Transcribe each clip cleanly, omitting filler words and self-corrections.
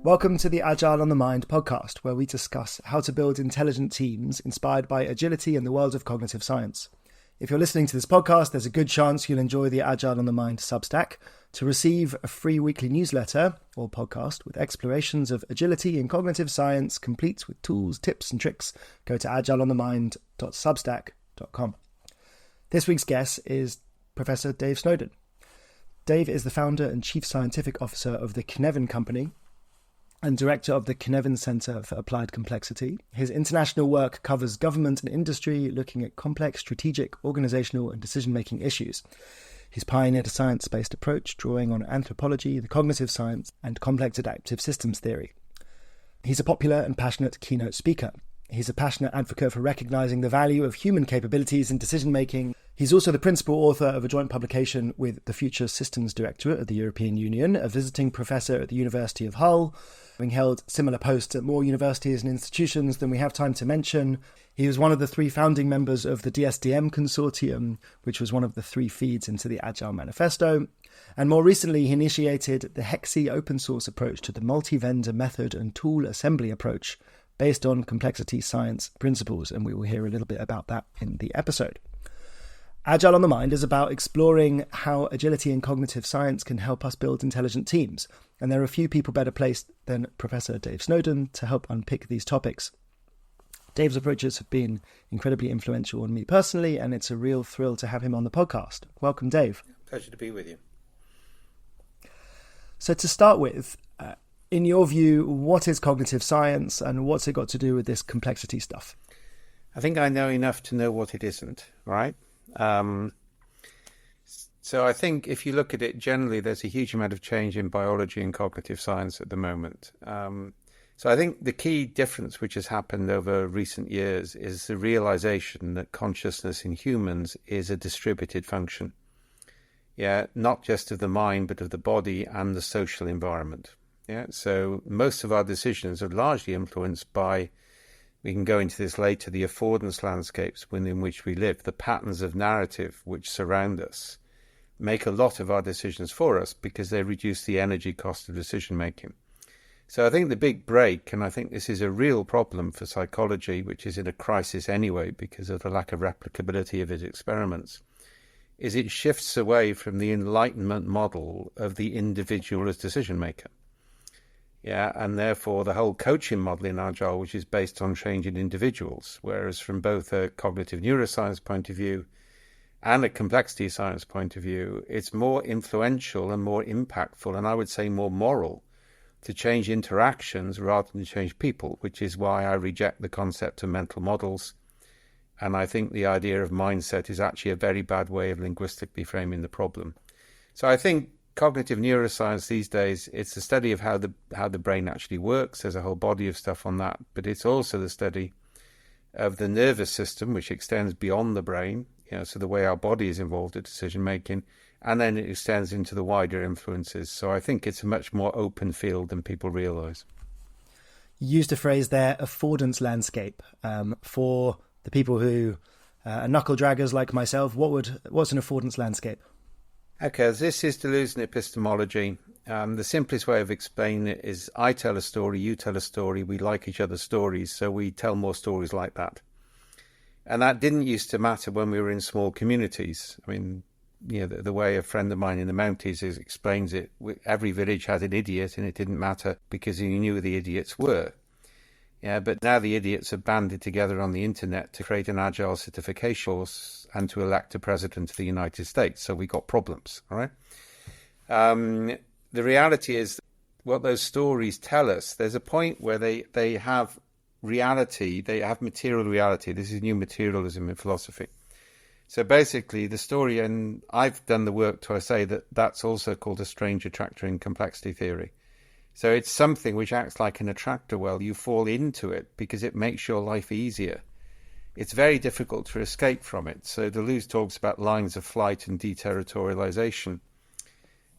Welcome to the Agile on the Mind podcast, where we discuss how to build intelligent teams inspired by agility and the world of cognitive science. If you're listening to this podcast, there's a good chance you'll enjoy the Agile on the Mind Substack. To receive a free weekly newsletter or podcast with explorations of agility and cognitive science, complete with tools, tips and tricks, go to agileonthemind.substack.com. This week's guest is Professor Dave Snowden. Dave is the founder and chief scientific officer of the Cynefin Company and director of the Cynefin Centre for Applied Complexity. His international work covers government and industry, looking at complex strategic, organisational and decision-making issues. He's pioneered a science-based approach, drawing on anthropology, the cognitive science and complex adaptive systems theory. He's a popular and passionate keynote speaker. He's a passionate advocate for recognising the value of human capabilities in decision-making. He's also the principal author of a joint publication with the Future Systems Directorate of the European Union, a visiting professor at the University of Hull, having held similar posts at more universities and institutions than we have time to mention. He was one of the 3 founding members of the DSDM consortium, which was one of the 3 feeds into the Agile Manifesto. And more recently, he initiated the Hexi open source approach to the multi-vendor method and tool assembly approach based on complexity science principles. And we will hear a little bit about that in the episode. Agile on the Mind is about exploring how agility and cognitive science can help us build intelligent teams. And there are a few people better placed than Professor Dave Snowden to help unpick these topics. Dave's approaches have been incredibly influential on me personally, and it's a real thrill to have him on the podcast. Welcome, Dave. Pleasure to be with you. So to start with, in your view, what is cognitive science and what's it got to do with this complexity stuff? I think I know enough to know what it isn't, right? So I think if you look at it generally, there's a huge amount of change in biology and cognitive science at the moment. So I think the key difference which has happened over recent years is the realization that consciousness in humans is a distributed function. Yeah, not just of the mind, but of the body and the social environment. Yeah, so most of our decisions are largely influenced by, we can go into this later, the affordance landscapes within which we live, the patterns of narrative which surround us, make a lot of our decisions for us because they reduce the energy cost of decision making. So I think the big break, and I think this is a real problem for psychology, which is in a crisis anyway because of the lack of replicability of its experiments, is it shifts away from the Enlightenment model of the individual as decision maker. Yeah, and therefore the whole coaching model in Agile, which is based on changing individuals, whereas from both a cognitive neuroscience point of view and a complexity science point of view, it's more influential and more impactful, and I would say more moral, to change interactions rather than change people, which is why I reject the concept of mental models. And I think the idea of mindset is actually a very bad way of linguistically framing the problem. So I think cognitive neuroscience these days, it's the study of how the brain actually works. There's a whole body of stuff on that, but it's also the study of the nervous system, which extends beyond the brain, so the way our body is involved in decision making, and then it extends into the wider influences. So I think it's a much more open field than people realize. You used a phrase there, affordance landscape, for the people who are knuckle draggers like myself. What's an affordance landscape? Okay, this is Deleuze epistemology. The simplest way of explaining it is I tell a story, you tell a story, we like each other's stories, so we tell more stories like that. And that didn't used to matter when we were in small communities. I mean, the way a friend of mine in the Mounties explains it, every village had an idiot and it didn't matter because he knew who the idiots were. Yeah, but now the idiots have banded together on the internet to create an Agile certification course and to elect a president of the United States. So we got problems, all right? The reality is what those stories tell us, there's a point where they have reality, they have material reality. This is new materialism in philosophy. So basically the story, and I've done the work to say that that's also called a strange attractor in complexity theory. So it's something which acts like an attractor well. You fall into it because it makes your life easier. It's very difficult to escape from it. So Deleuze talks about lines of flight and deterritorialization.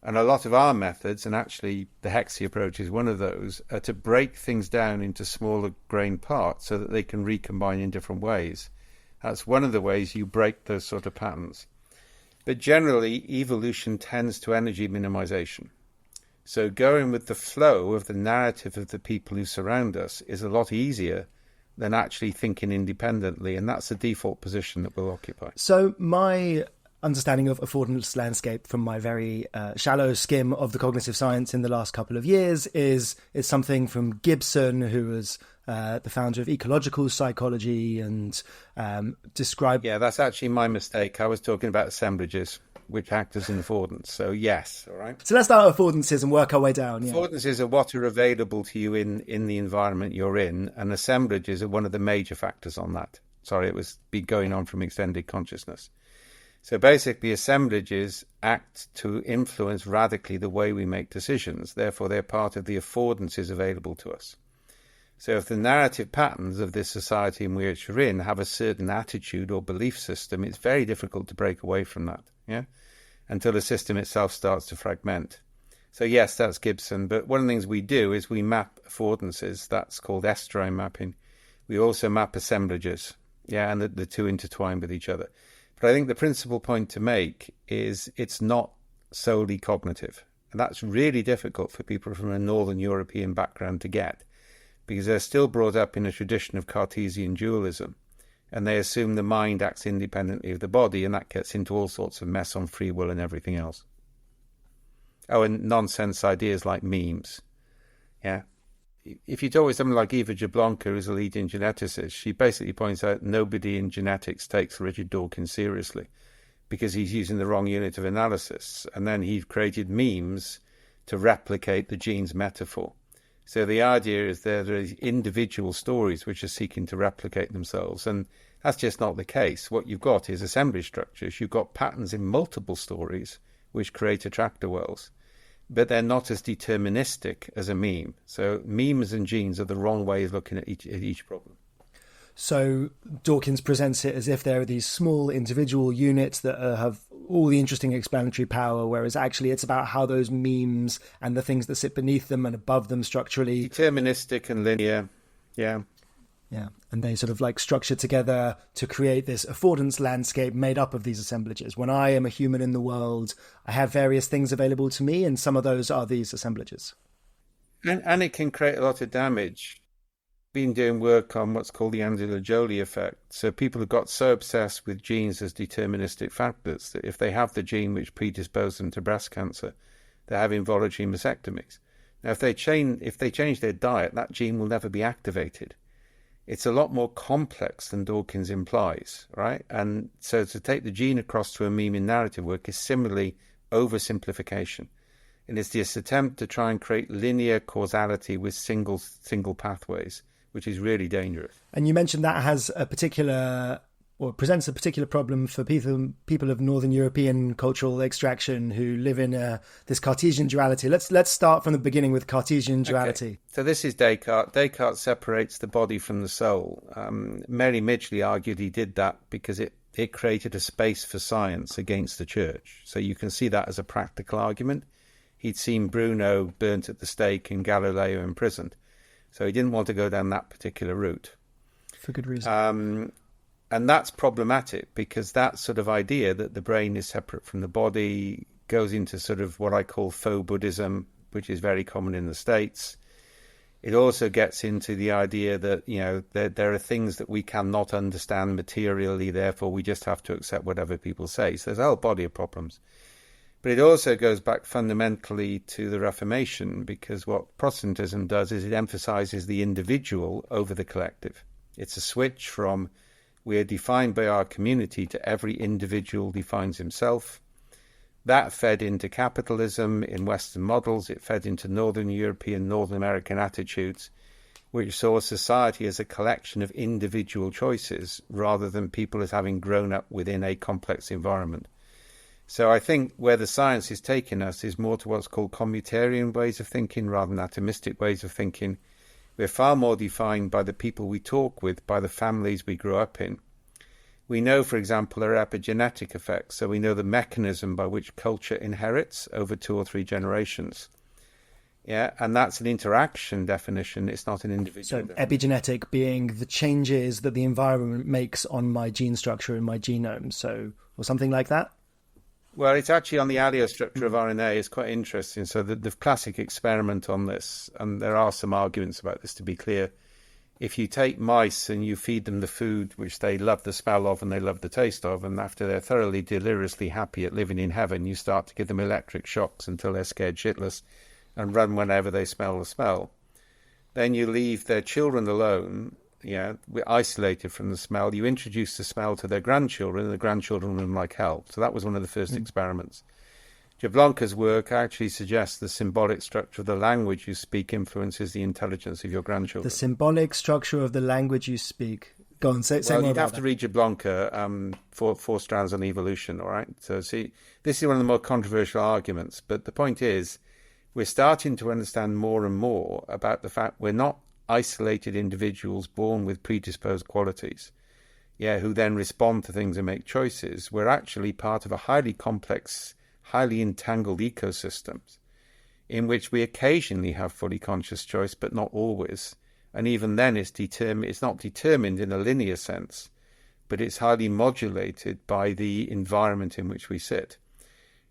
And a lot of our methods, and actually the Hexi approach is one of those, are to break things down into smaller grained parts so that they can recombine in different ways. That's one of the ways you break those sort of patterns. But generally, evolution tends to energy minimization. So going with the flow of the narrative of the people who surround us is a lot easier than actually thinking independently. And that's the default position that we'll occupy. So my understanding of affordance landscape from my very shallow skim of the cognitive science in the last couple of years is something from Gibson, who was the founder of ecological psychology, and described... Yeah, that's actually my mistake. I was talking about assemblages, which act as an affordance. So yes, all right. So let's start with affordances and work our way down. Yeah. Affordances are what are available to you in the environment you're in, and assemblages are one of the major factors on that. Sorry, it was going on from extended consciousness. So basically, assemblages act to influence radically the way we make decisions. Therefore, they're part of the affordances available to us. So if the narrative patterns of this society in which we're in have a certain attitude or belief system, it's very difficult to break away from that, yeah, until the system itself starts to fragment. So yes, that's Gibson. But one of the things we do is we map affordances. That's called estuarine mapping. We also map assemblages, yeah, and the two intertwine with each other. But I think the principal point to make is it's not solely cognitive. And that's really difficult for people from a Northern European background to get, because they're still brought up in a tradition of Cartesian dualism, and they assume the mind acts independently of the body, and that gets into all sorts of mess on free will and everything else. Oh, and nonsense ideas like memes. Yeah. If you talk with someone like Eva Jablonka, who's a leading geneticist, she basically points out nobody in genetics takes Richard Dawkins seriously because he's using the wrong unit of analysis. And then he created memes to replicate the genes metaphor. So the idea is there are individual stories which are seeking to replicate themselves. And that's just not the case. What you've got is assembly structures. You've got patterns in multiple stories which create attractor wells, but they're not as deterministic as a meme. So memes and genes are the wrong way of looking at each problem. So Dawkins presents it as if there are these small individual units that have all the interesting explanatory power, whereas actually it's about how those memes and the things that sit beneath them and above them structurally... Deterministic and linear, yeah. Yeah, and they sort of like structure together to create this affordance landscape made up of these assemblages. When I am a human in the world, I have various things available to me, and some of those are these assemblages. And it can create a lot of damage. Been doing work on what's called the Angela Jolie effect. So people have got so obsessed with genes as deterministic factors that if they have the gene which predisposes them to breast cancer, they're having voluntary mastectomies. Now, if they change their diet, that gene will never be activated. It's a lot more complex than Dawkins implies, right? And so to take the gene across to a meme in narrative work is similarly oversimplification. And it's this attempt to try and create linear causality with single pathways, which is really dangerous. And you mentioned that has a particular, or presents a particular problem for people of Northern European cultural extraction who live in this Cartesian duality. Let's start from the beginning with Cartesian duality. Okay. So this is Descartes. Descartes separates the body from the soul. Mary Midgley argued he did that because it created a space for science against the church. So you can see that as a practical argument. He'd seen Bruno burnt at the stake and Galileo imprisoned. So he didn't want to go down that particular route. For good reason. And that's problematic because that sort of idea that the brain is separate from the body goes into sort of what I call faux Buddhism, which is very common in the States. It also gets into the idea that, you know, there are things that we cannot understand materially, therefore we just have to accept whatever people say. So there's a whole body of problems. But it also goes back fundamentally to the Reformation, because what Protestantism does is it emphasizes the individual over the collective. It's a switch from we are defined by our community to every individual defines himself. That fed into capitalism in Western models. It fed into Northern European, Northern American attitudes, which saw society as a collection of individual choices rather than people as having grown up within a complex environment. So I think where the science is taking us is more to what's called commutarian ways of thinking rather than atomistic ways of thinking. We're far more defined by the people we talk with, by the families we grew up in. We know, for example, there are epigenetic effects, so we know the mechanism by which culture inherits over 2 or 3 generations. Yeah, and that's an interaction definition, it's not an individual definition. Epigenetic being the changes that the environment makes on my gene structure in my genome, so, or something like that? Well, it's actually on the allostructure of RNA. It's quite interesting. So the classic experiment on this, and there are some arguments about this to be clear, if you take mice and you feed them the food which they love the smell of and they love the taste of, and after they're thoroughly deliriously happy at living in heaven, you start to give them electric shocks until they're scared shitless and run whenever they smell the smell. Then you leave their children alone, we're isolated from the smell. You introduce the smell to their grandchildren, and the grandchildren run like hell. So that was one of the first experiments. Jablonka's work actually suggests the symbolic structure of the language you speak influences the intelligence of your grandchildren. The symbolic structure of the language you speak. Go on, say more about that. You'd have to read Jablonka, Four Strands on Evolution, all right? So see, this is one of the more controversial arguments, but the point is we're starting to understand more and more about the fact we're not isolated individuals born with predisposed qualities, who then respond to things and make choices. We're actually part of a highly complex, highly entangled ecosystems in which we occasionally have fully conscious choice, but not always. And even then it's not determined in a linear sense, but it's highly modulated by the environment in which we sit.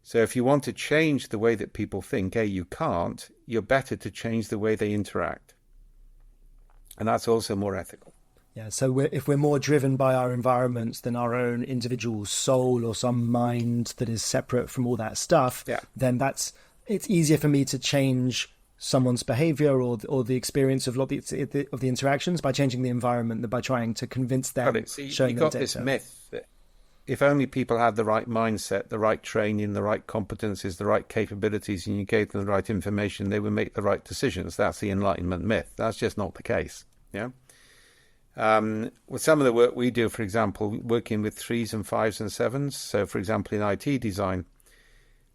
So if you want to change the way that people think, you can't, you're better to change the way they interact. And that's also more ethical. Yeah, so if we're more driven by our environments than our own individual soul or some mind that is separate from all that stuff, then it's easier for me to change someone's behavior or the experience of the interactions by changing the environment than by trying to convince them, showing them data. You've got this myth that if only people had the right mindset, the right training, the right competencies, the right capabilities, and you gave them the right information, they would make the right decisions. That's the Enlightenment myth. That's just not the case. Yeah. With some of the work we do, for example, working with 3s and 5s and 7s. So, for example, in IT design,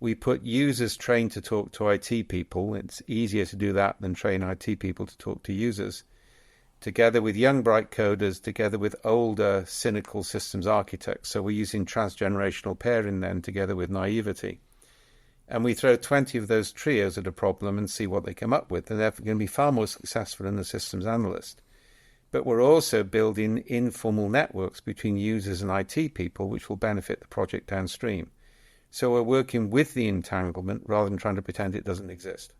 we put users trained to talk to IT people. It's easier to do that than train IT people to talk to users, together with young, bright coders, together with older, cynical systems architects. So we're using transgenerational pairing then together with naivety. And we throw 20 of those trios at a problem and see what they come up with. And they're going to be far more successful than the systems analyst. But we're also building informal networks between users and IT people, which will benefit the project downstream. So we're working with the entanglement rather than trying to pretend it doesn't exist.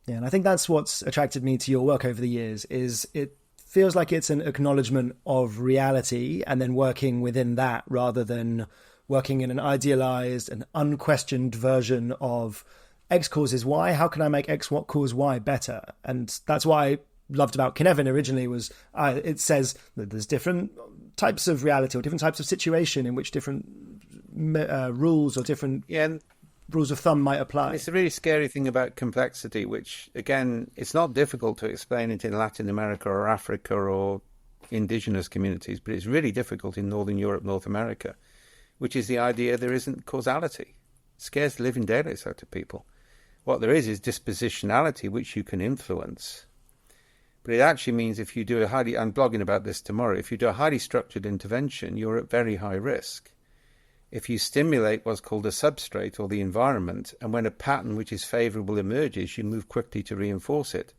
Yeah, and I think that's what's attracted me to your work over the years, is it feels like it's an acknowledgement of reality and then working within that rather than working in an idealized and unquestioned version of X causes Y. How can I make X what cause Y better? And that's why I loved about Cynefin originally was it says that there's different types of reality or different types of situation in which different rules or different rules of thumb might apply. It's a really scary thing about complexity, which, again, it's not difficult to explain it in Latin America or Africa or indigenous communities, but it's really difficult in Northern Europe, North America, which is the idea there isn't causality. It scares the living daylights out of people. What there is dispositionality, which you can influence. But it actually means if you do I'm blogging about this tomorrow, if you do a highly structured intervention, you're at very high risk. If you stimulate what's called a substrate or the environment, and when a pattern which is favourable emerges, you move quickly to reinforce it.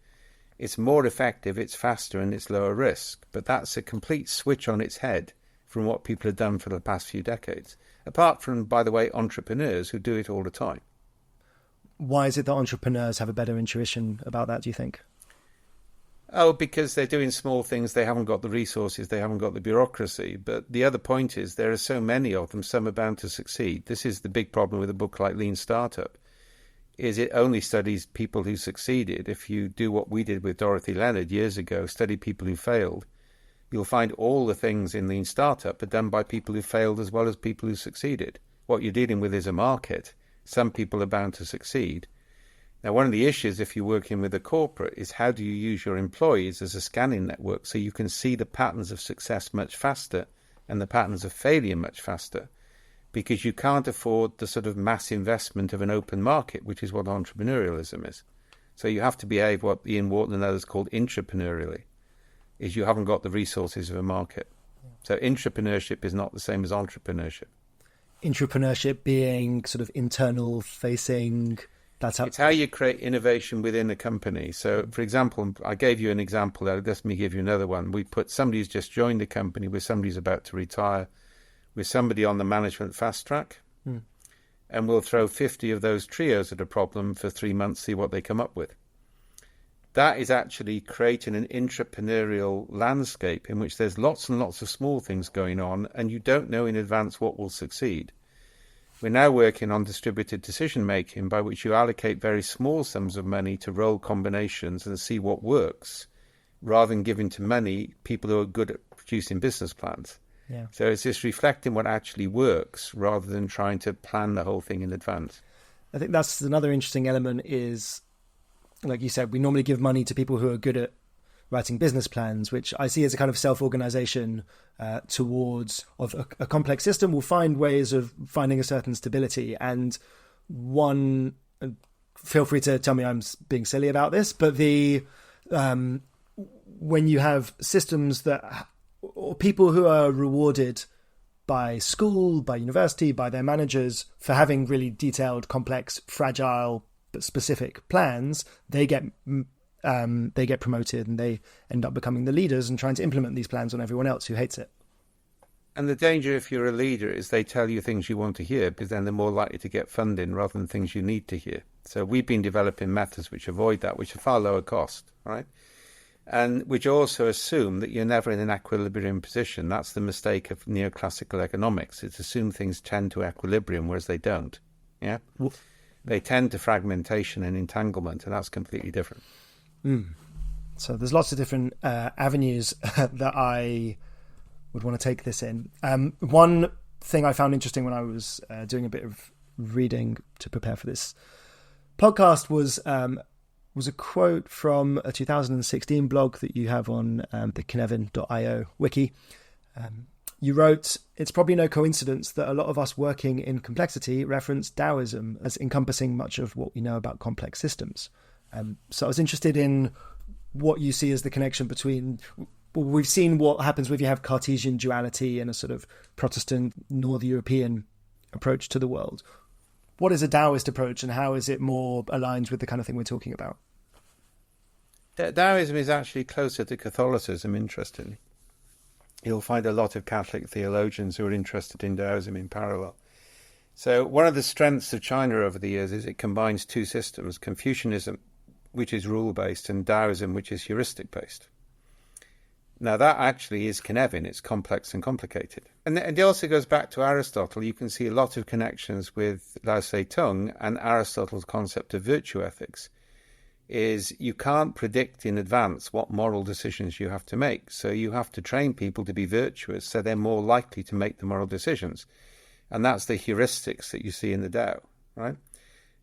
It's more effective, it's faster, and it's lower risk. But that's a complete switch on its head from what people have done for the past few decades. Apart from, by the way, entrepreneurs who do it all the time. Why is it that entrepreneurs have a better intuition about that, do you think? Oh, because they're doing small things, they haven't got the resources, they haven't got the bureaucracy. But the other point is there are so many of them, some are bound to succeed. This is the big problem with a book like Lean Startup, is it only studies people who succeeded. If you do what we did with Dorothy Leonard years ago, study people who failed, you'll find all the things in Lean Startup are done by people who failed as well as people who succeeded. What you're dealing with is a market. Some people are bound to succeed. Now, one of the issues if you're working with a corporate is how do you use your employees as a scanning network so you can see the patterns of success much faster and the patterns of failure much faster, because you can't afford the sort of mass investment of an open market, which is what entrepreneurialism is. So you have to behave what Ian Wharton and others called intrapreneurially, is you haven't got the resources of a market. So intrapreneurship is not the same as entrepreneurship. Intrapreneurship being sort of internal facing... It's how you create innovation within a company. So, for example, I gave you an example there. Let me give you another one. We put somebody who's just joined the company with somebody who's about to retire, with somebody on the management fast track. and we'll throw 50 of those trios at a problem for 3 months, see what they come up with. That is actually creating an entrepreneurial landscape in which there's lots and lots of small things going on, and you don't know in advance what will succeed. We're now working on distributed decision making, by which you allocate very small sums of money to role combinations and see what works, rather than giving to many people who are good at producing business plans. Yeah. So it's just reflecting what actually works rather than trying to plan the whole thing in advance. I think that's another interesting element is, like you said, we normally give money to people who are good at writing business plans, which I see as a kind of self-organization towards of a complex system. Will find ways of finding a certain stability. And one, feel free to tell me I'm being silly about this, but when you have systems that, or people who are rewarded by school, by university, by their managers for having really detailed, complex, fragile, but specific plans, they get promoted and they end up becoming the leaders and trying to implement these plans on everyone else who hates it. And the danger, if you're a leader, is they tell you things you want to hear, because then they're more likely to get funding rather than things you need to hear. So we've been developing methods which avoid that, which are far lower cost, right? And which also assume that you're never in an equilibrium position. That's the mistake of neoclassical economics. It's assume things tend to equilibrium, whereas they don't. Yeah, they tend to fragmentation and entanglement, and that's completely different. So there's lots of different avenues that I would want to take this in. One thing I found interesting when I was doing a bit of reading to prepare for this podcast was a quote from a 2016 blog that you have on the Cynefin.io wiki. You wrote, "It's probably no coincidence that a lot of us working in complexity reference Taoism as encompassing much of what we know about complex systems." So I was interested in what you see as the connection between, well, we've seen what happens when you have Cartesian duality and a sort of Protestant North European approach to the world. What is a Taoist approach, and how is it more aligned with the kind of thing we're talking about? Taoism is actually closer to Catholicism, interestingly. You'll find a lot of Catholic theologians who are interested in Taoism in parallel. So one of the strengths of China over the years is it combines two systems, Confucianism, which is rule-based, and Taoism, which is heuristic-based. Now, that actually is Cynefin. It's complex and complicated. And it also goes back to Aristotle. You can see a lot of connections with Lao Tse Tung and Aristotle's concept of virtue ethics. Is you can't predict in advance what moral decisions you have to make. So you have to train people to be virtuous so they're more likely to make the moral decisions. And that's the heuristics that you see in the Tao, right?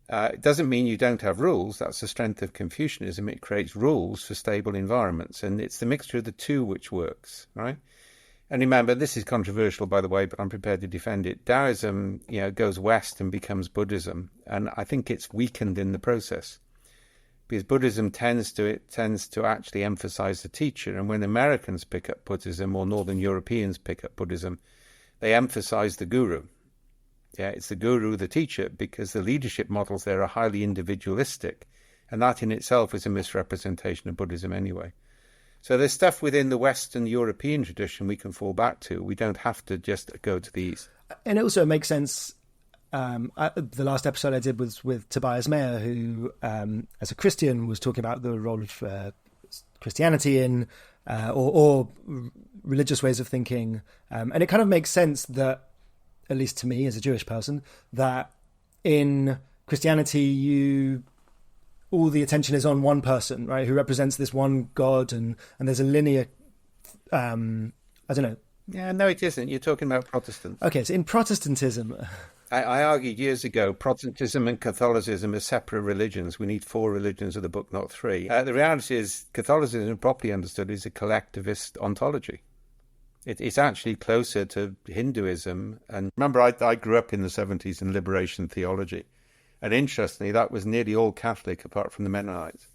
It doesn't mean you don't have rules. That's the strength of Confucianism. It creates rules for stable environments. And it's the mixture of the two which works, right? And remember, this is controversial, by the way, but I'm prepared to defend it. Taoism, goes west and becomes Buddhism. And I think it's weakened in the process. Because Buddhism tends to actually emphasize the teacher. And when Americans pick up Buddhism or Northern Europeans pick up Buddhism, they emphasize the guru. Yeah, it's the guru, the teacher, because the leadership models there are highly individualistic. And that in itself is a misrepresentation of Buddhism anyway. So there's stuff within the Western European tradition we can fall back to. We don't have to just go to the East. And it also makes sense. The last episode I did was with Tobias Mayer, who, as a Christian, was talking about the role of Christianity in or religious ways of thinking. And it kind of makes sense that, at least to me as a Jewish person, that in Christianity, all the attention is on one person, right, who represents this one God, and there's a linear, I don't know. Yeah, no, it isn't. You're talking about Protestants. Okay, so in Protestantism... I argued years ago, Protestantism and Catholicism are separate religions. We need 4 religions of the book, not 3. The reality is Catholicism, properly understood, is a collectivist ontology. It's actually closer to Hinduism. And remember, I grew up in the 70s in liberation theology. And interestingly, that was nearly all Catholic apart from the Mennonites.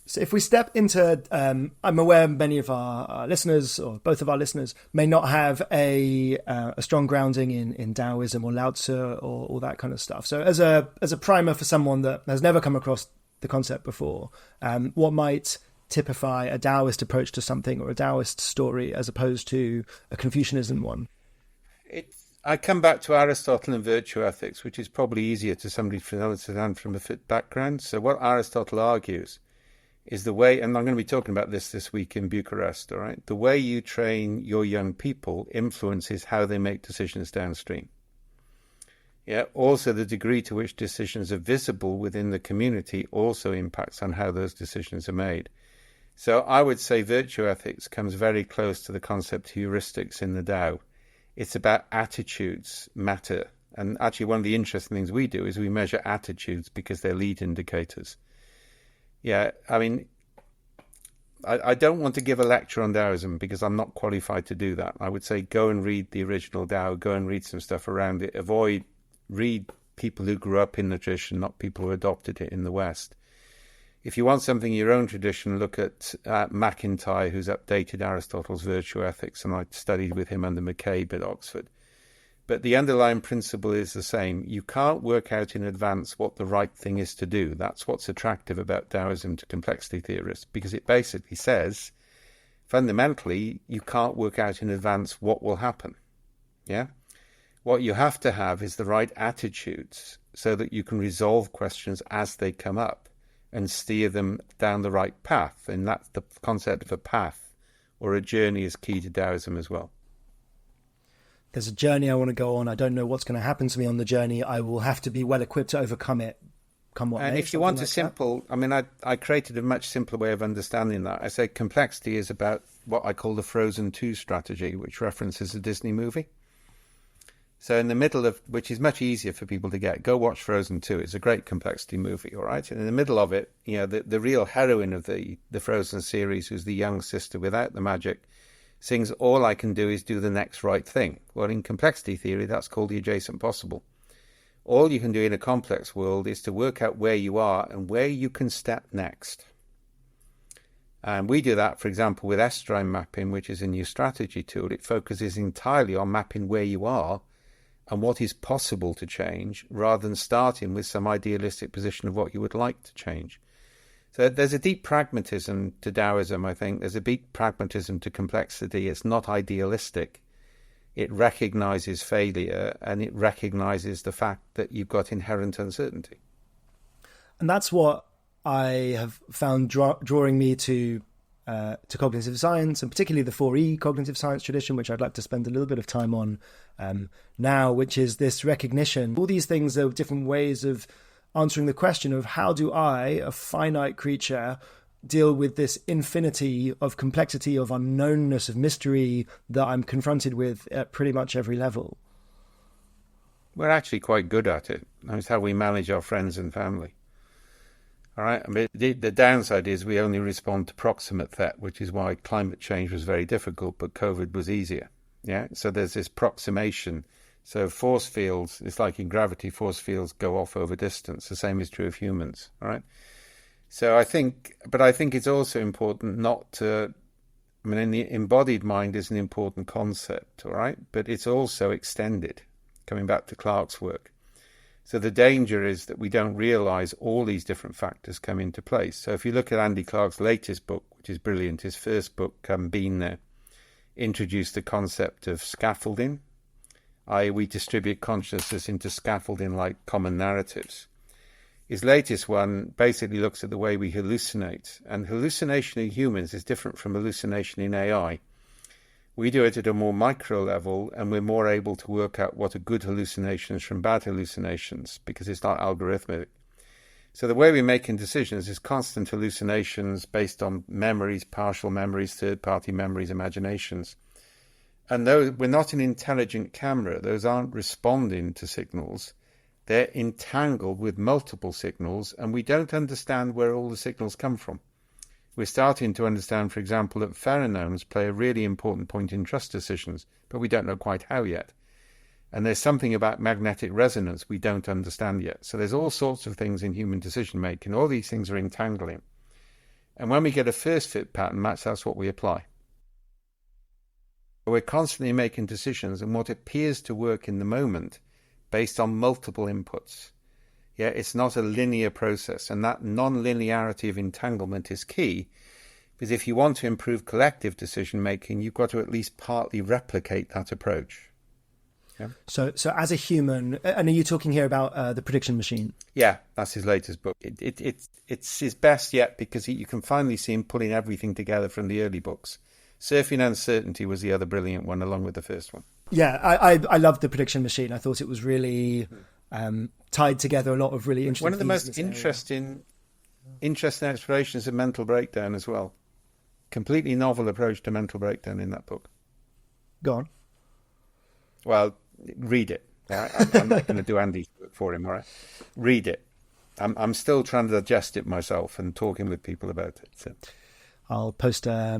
So if we step into, I'm aware many of our listeners, or both of our listeners, may not have a strong grounding in Taoism or Lao Tzu or all that kind of stuff. So as a primer for someone that has never come across the concept before, what might typify a Taoist approach to something, or a Taoist story, as opposed to a Confucianism one? I come back to Aristotle and virtue ethics, which is probably easier to somebody to understand from a fit background. So what Aristotle argues is the way, and I'm going to be talking about this week in Bucharest, all right? The way you train your young people influences how they make decisions downstream. Yeah. Also, the degree to which decisions are visible within the community also impacts on how those decisions are made. So I would say virtue ethics comes very close to the concept of heuristics in the Tao. It's about attitudes matter. And actually, one of the interesting things we do is we measure attitudes because they're lead indicators. Yeah, I mean, I don't want to give a lecture on Taoism because I'm not qualified to do that. I would say go and read the original Tao, go and read some stuff around it. Read people who grew up in the tradition, not people who adopted it in the West. If you want something in your own tradition, look at MacIntyre, who's updated Aristotle's virtue ethics, and I studied with him under McCabe at Oxford. But the underlying principle is the same. You can't work out in advance what the right thing is to do. That's what's attractive about Taoism to complexity theorists, because it basically says, fundamentally, you can't work out in advance what will happen. Yeah? What you have to have is the right attitudes so that you can resolve questions as they come up and steer them down the right path. And that's the concept of a path or a journey is key to Taoism as well. There's a journey I want to go on. I don't know what's going to happen to me on the journey. I will have to be well equipped to overcome it. Come what may. And if you want a simple, I mean, I created a much simpler way of understanding that. I say complexity is about what I call the Frozen 2 strategy, which references a Disney movie. So in the middle of, which is much easier for people to get, go watch Frozen 2. It's a great complexity movie, all right? And in the middle of it, you know, the real heroine of the Frozen series, who's the young sister without the magic, sings, all I can do is do the next right thing. Well, in complexity theory, that's called the adjacent possible. All you can do in a complex world is to work out where you are and where you can step next. And we do that, for example, with S-Drive mapping, which is a new strategy tool. It focuses entirely on mapping where you are and what is possible to change, rather than starting with some idealistic position of what you would like to change. So there's a deep pragmatism to Taoism, I think. There's a deep pragmatism to complexity. It's not idealistic. It recognizes failure and it recognizes the fact that you've got inherent uncertainty. And that's what I have found drawing me to cognitive science, and particularly the 4E cognitive science tradition, which I'd like to spend a little bit of time on now, which is this recognition. All these things are different ways of answering the question of how do I, a finite creature, deal with this infinity of complexity, of unknownness, of mystery that I'm confronted with at pretty much every level. We're actually quite good at it. That's how we manage our friends and family. All right. I mean, the downside is we only respond to proximate threat, which is why climate change was very difficult, but COVID was easier. Yeah. So there's this proximation. So force fields, it's like in gravity, force fields go off over distance. The same is true of humans. All right. So I think it's also important not to, I mean, the embodied mind is an important concept. All right. But it's also extended, coming back to Clarke's work. So the danger is that we don't realize all these different factors come into place. So if you look at Andy Clarke's latest book, which is brilliant, his first book, Been There, introduced the concept of scaffolding, i.e. we distribute consciousness into scaffolding like common narratives. His latest one basically looks at the way we hallucinate. And hallucination in humans is different from hallucination in AI. We do it at a more micro level, and we're more able to work out what are good hallucinations from bad hallucinations, because it's not algorithmic. So the way we're making decisions is constant hallucinations based on memories, partial memories, third-party memories, imaginations. And though we're not an intelligent camera, those aren't responding to signals. They're entangled with multiple signals, and we don't understand where all the signals come from. We're starting to understand, for example, that pheromones play a really important point in trust decisions, but we don't know quite how yet. And there's something about magnetic resonance we don't understand yet. So there's all sorts of things in human decision-making. All these things are entangling. And when we get a first fit pattern match, that's what we apply. We're constantly making decisions and what appears to work in the moment based on multiple inputs. Yeah, it's not a linear process, and that non-linearity of entanglement is key, because if you want to improve collective decision-making, you've got to at least partly replicate that approach. Yeah. So as a human, and are you talking here about the prediction machine? Yeah, that's his latest book. It's his best yet because you can finally see him pulling everything together from the early books. Surfing Uncertainty was the other brilliant one, along with the first one. Yeah, I loved the prediction machine. I thought it was really tied together a lot of really interesting. One of the most interesting explorations of mental breakdown as well. Completely novel approach to mental breakdown in that book. Go on. Well, read it. All right? I'm not going to do Andy's book for him. All right, read it. I'm still trying to digest it myself and talking with people about it. So. I'll post a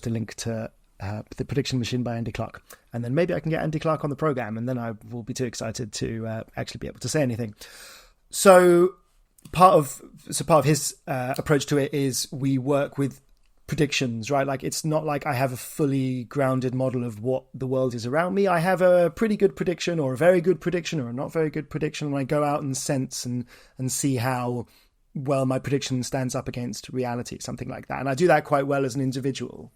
link to The Prediction Machine by Andy Clark, and then maybe I can get Andy Clark on the program, and then I will be too excited to actually be able to say anything. So part of his approach to it is we work with predictions, right? Like, it's not like I have a fully grounded model of what the world is around me. I have a pretty good prediction, or a very good prediction, or a not very good prediction, and I go out and sense and see how well my prediction stands up against reality, something like that. And I do that quite well as an individual.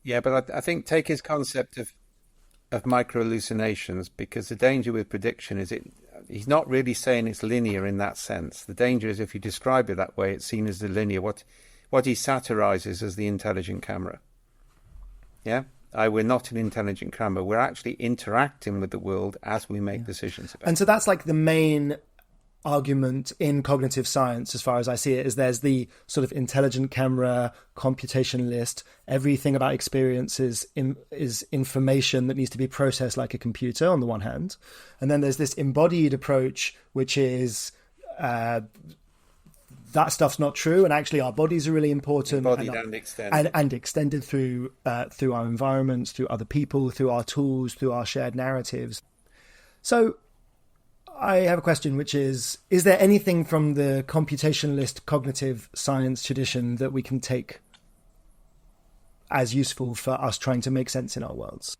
Yeah, but I think take his concept of micro hallucinations, because the danger with prediction is he's not really saying it's linear in that sense. The danger is if you describe it that way, it's seen as the linear. What he satirizes as the intelligent camera. Yeah? We're not an intelligent camera. We're actually interacting with the world as we make decisions about it. And so that's like the main argument in cognitive science, as far as I see it, is there's the sort of intelligent camera, computationalist, everything about experiences is information that needs to be processed like a computer on the one hand. And then there's this embodied approach, which is that stuff's not true, and actually our bodies are really important. Embodied and extended. And extended through our environments, through other people, through our tools, through our shared narratives. So I have a question, which is there anything from the computationalist cognitive science tradition that we can take as useful for us trying to make sense in our worlds?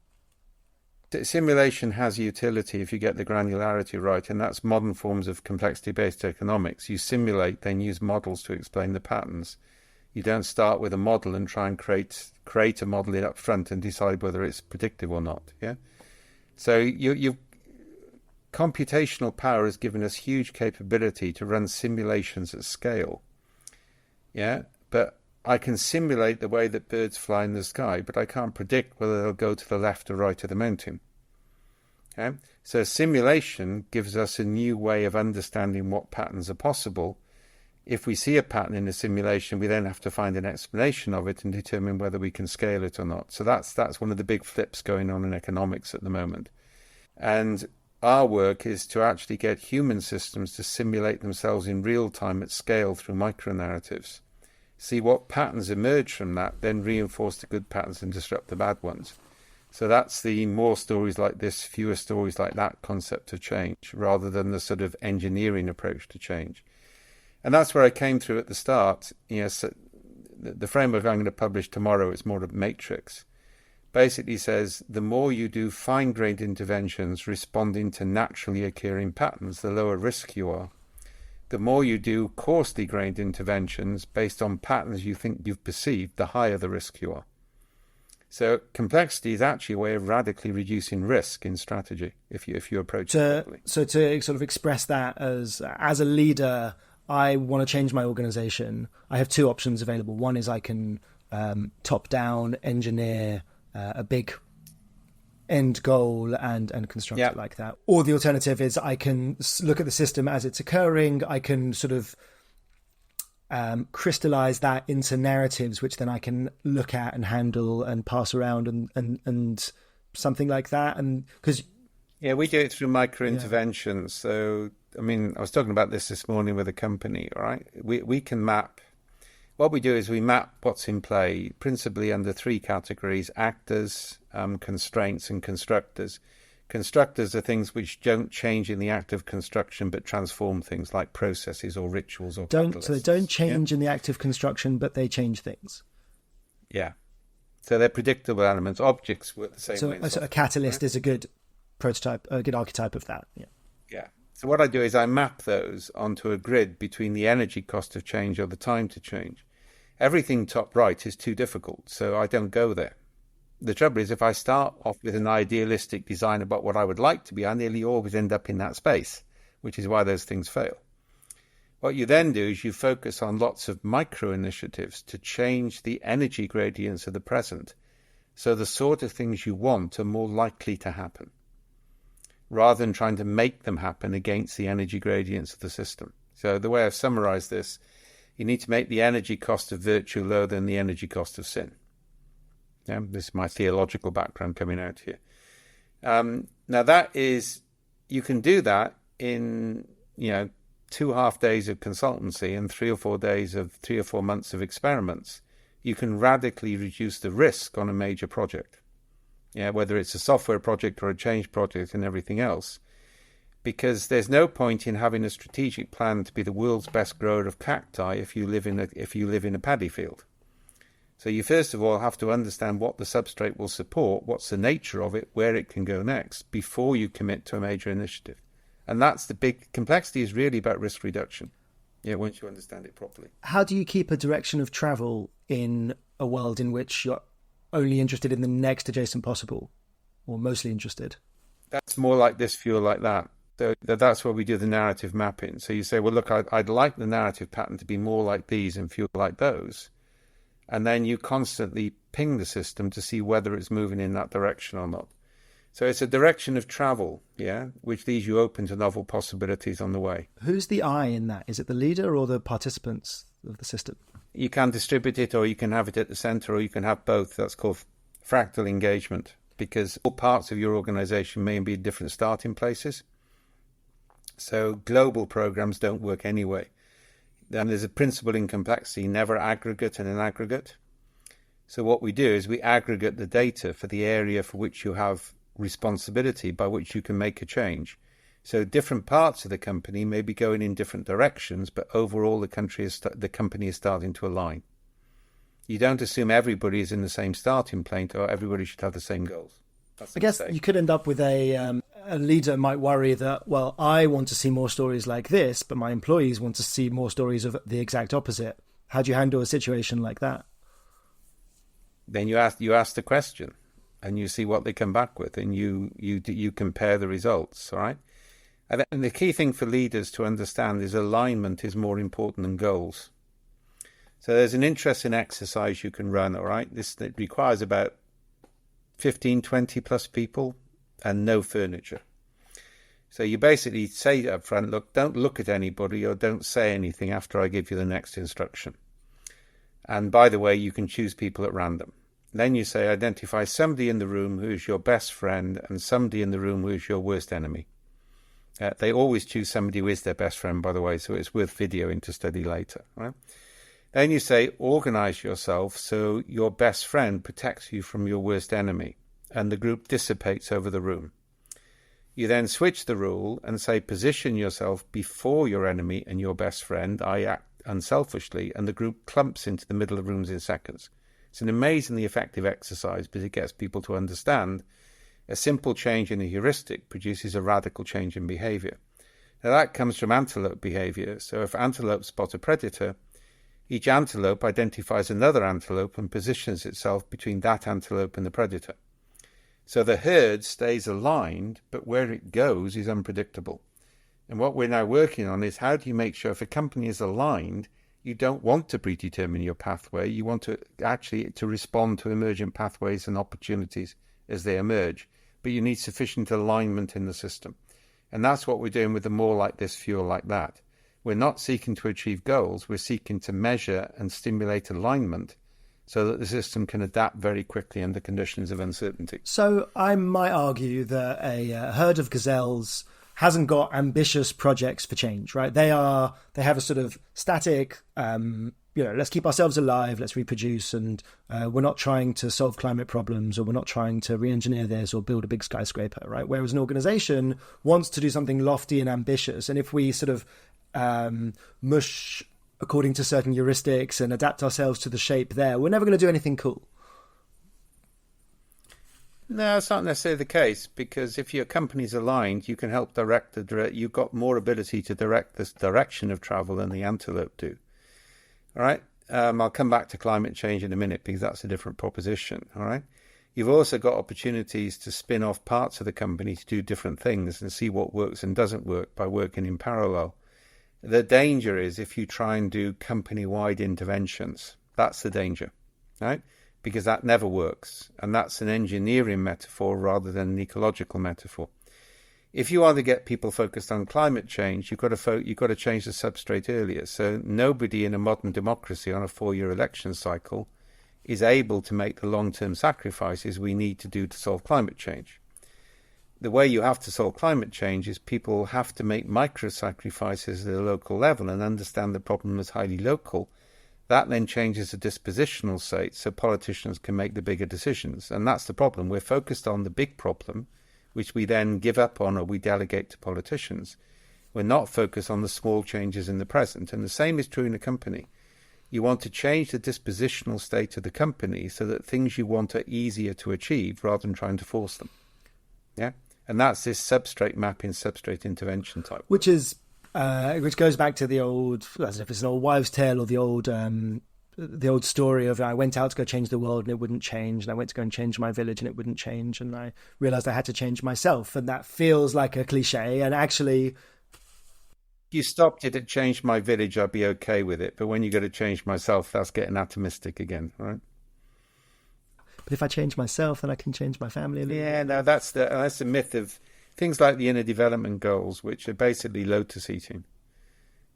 Simulation has utility if you get the granularity right, and that's modern forms of complexity-based economics. You simulate, then use models to explain the patterns. You don't start with a model and try and create a model up front and decide whether it's predictive or not. Yeah. So computational power has given us huge capability to run simulations at scale. Yeah, but I can simulate the way that birds fly in the sky, but I can't predict whether they'll go to the left or right of the mountain. Okay? So simulation gives us a new way of understanding what patterns are possible. If we see a pattern in a simulation, we then have to find an explanation of it and determine whether we can scale it or not. So that's one of the big flips going on in economics at the moment. And our work is to actually get human systems to simulate themselves in real time at scale through micronarratives. See what patterns emerge from that, then reinforce the good patterns and disrupt the bad ones. So that's the more stories like this, fewer stories like that concept of change, rather than the sort of engineering approach to change. And that's where I came through at the start. So the framework I'm going to publish tomorrow is more of a matrix. Basically says the more you do fine-grained interventions responding to naturally occurring patterns, the lower risk you are. The more you do coarsely grained interventions based on patterns you think you've perceived, the higher the risk you are. So complexity is actually a way of radically reducing risk in strategy if you approach it properly. So to sort of express that as a leader, I want to change my organization. I have two options available. One is I can top-down engineer a big end goal and construct it like that. Or the alternative is I can look at the system as it's occurring. I can sort of crystallize that into narratives, which then I can look at and handle and pass around and something like that. And because we do it through micro interventions. So I mean, I was talking about this morning with a company. All right, we can map. What we do is we map what's in play, principally under three categories: actors, constraints, and constructors. Constructors are things which don't change in the act of construction, but transform things like processes or rituals or catalysts. So they don't change in the act of construction, but they change things. Yeah. So they're predictable elements. Objects work the same way. So a catalyst is a good prototype, a good archetype of that. Yeah. Yeah. So what I do is I map those onto a grid between the energy cost of change or the time to change. Everything top right is too difficult, so I don't go there. The trouble is, if I start off with an idealistic design about what I would like to be, I nearly always end up in that space, which is why those things fail. What you then do is you focus on lots of micro initiatives to change the energy gradients of the present, so the sort of things you want are more likely to happen, rather than trying to make them happen against the energy gradients of the system. So the way I've summarized this, you need to make the energy cost of virtue lower than the energy cost of sin. Yeah, this is my theological background coming out here. Now that is, you can do that in, 2.5 days of consultancy and 3 or 4 months of experiments. You can radically reduce the risk on a major project. Yeah, whether it's a software project or a change project and everything else, because there's no point in having a strategic plan to be the world's best grower of cacti if you live in a paddy field. So you first of all have to understand what the substrate will support, what's the nature of it, where it can go next, before you commit to a major initiative. And that's the big complexity, is really about risk reduction. Yeah, once you understand it properly. How do you keep a direction of travel in a world in which you're only interested in the next adjacent possible, or mostly interested? That's more like this, fewer like that. So that's where we do the narrative mapping. So you say, well, look, I'd like the narrative pattern to be more like these and fewer like those. And then you constantly ping the system to see whether it's moving in that direction or not. So it's a direction of travel, yeah, which leaves you open to novel possibilities on the way. Who's the I in that? Is it the leader or the participants of the system? You can distribute it, or you can have it at the center, or you can have both. That's called fractal engagement, because all parts of your organization may be different starting places. So global programs don't work anyway. Then there's a principle in complexity, never aggregate in an aggregate. So what we do is we aggregate the data for the area for which you have responsibility, by which you can make a change. So different parts of the company may be going in different directions, but overall the company is starting to align. You don't assume everybody is in the same starting point, or everybody should have the same goals. I guess you could end up with a leader might worry that, well, I want to see more stories like this, but my employees want to see more stories of the exact opposite. How do you handle a situation like that? Then you ask the question, and you see what they come back with, and you compare the results. All right. And the key thing for leaders to understand is alignment is more important than goals. So there's an interesting exercise you can run. All right. It requires about 15, 20 plus people and no furniture. So you basically say up front, look, don't look at anybody or don't say anything after I give you the next instruction. And by the way, you can choose people at random. Then you say, identify somebody in the room who is your best friend and somebody in the room who is your worst enemy. They always choose somebody who is their best friend, by the way, so it's worth videoing to study later. Right? Then you say, organize yourself so your best friend protects you from your worst enemy, and the group dissipates over the room. You then switch the rule and say, position yourself before your enemy and your best friend. I act unselfishly, and the group clumps into the middle of rooms in seconds. It's an amazingly effective exercise because it gets people to understand a simple change in a heuristic produces a radical change in behavior. Now that comes from antelope behavior. So if antelope spot a predator, each antelope identifies another antelope and positions itself between that antelope and the predator. So the herd stays aligned, but where it goes is unpredictable. And what we're now working on is how do you make sure if a company is aligned, you don't want to predetermine your pathway. You want to actually to respond to emergent pathways and opportunities as they emerge. But you need sufficient alignment in the system. And that's what we're doing with the more like this, fewer like that. We're not seeking to achieve goals. We're seeking to measure and stimulate alignment so that the system can adapt very quickly under conditions of uncertainty. So I might argue that a herd of gazelles hasn't got ambitious projects for change, right? They have a sort of static, let's keep ourselves alive, let's reproduce, and we're not trying to solve climate problems, or we're not trying to re-engineer this or build a big skyscraper, right? Whereas an organization wants to do something lofty and ambitious, and if we sort of mush according to certain heuristics and adapt ourselves to the shape there, we're never going to do anything cool. No, it's not necessarily the case, because if your company's aligned, you can help you've got more ability to direct this direction of travel than the antelope do. All right? I'll come back to climate change in a minute because that's a different proposition. All right? You've also got opportunities to spin off parts of the company to do different things and see what works and doesn't work by working in parallel. The danger is if you try and do company-wide interventions. That's the danger, right? Because that never works. And that's an engineering metaphor rather than an ecological metaphor. If you want to get people focused on climate change, you've got to change the substrate earlier. So nobody in a modern democracy on a 4-year election cycle is able to make the long-term sacrifices we need to do to solve climate change. The way you have to solve climate change is people have to make micro-sacrifices at a local level and understand the problem as highly local. That then changes the dispositional state so politicians can make the bigger decisions. And that's the problem. We're focused on the big problem, which we then give up on or we delegate to politicians. We're not focused on the small changes in the present. And the same is true in a company. You want to change the dispositional state of the company so that things you want are easier to achieve rather than trying to force them. Yeah? And that's this substrate mapping, substrate intervention type. Which goes back to the old, as if it's an old wives' tale, or the old story of I went out to go change the world and it wouldn't change, and I went to go and change my village and it wouldn't change, and I realized I had to change myself. And that feels like a cliche, and actually, if you stopped it at change my village, I'd be okay with it. But when you got to change myself, that's getting atomistic again, right? But if I change myself, then I can change my family. Yeah, no, that's the myth of things like the inner development goals, which are basically lotus eating.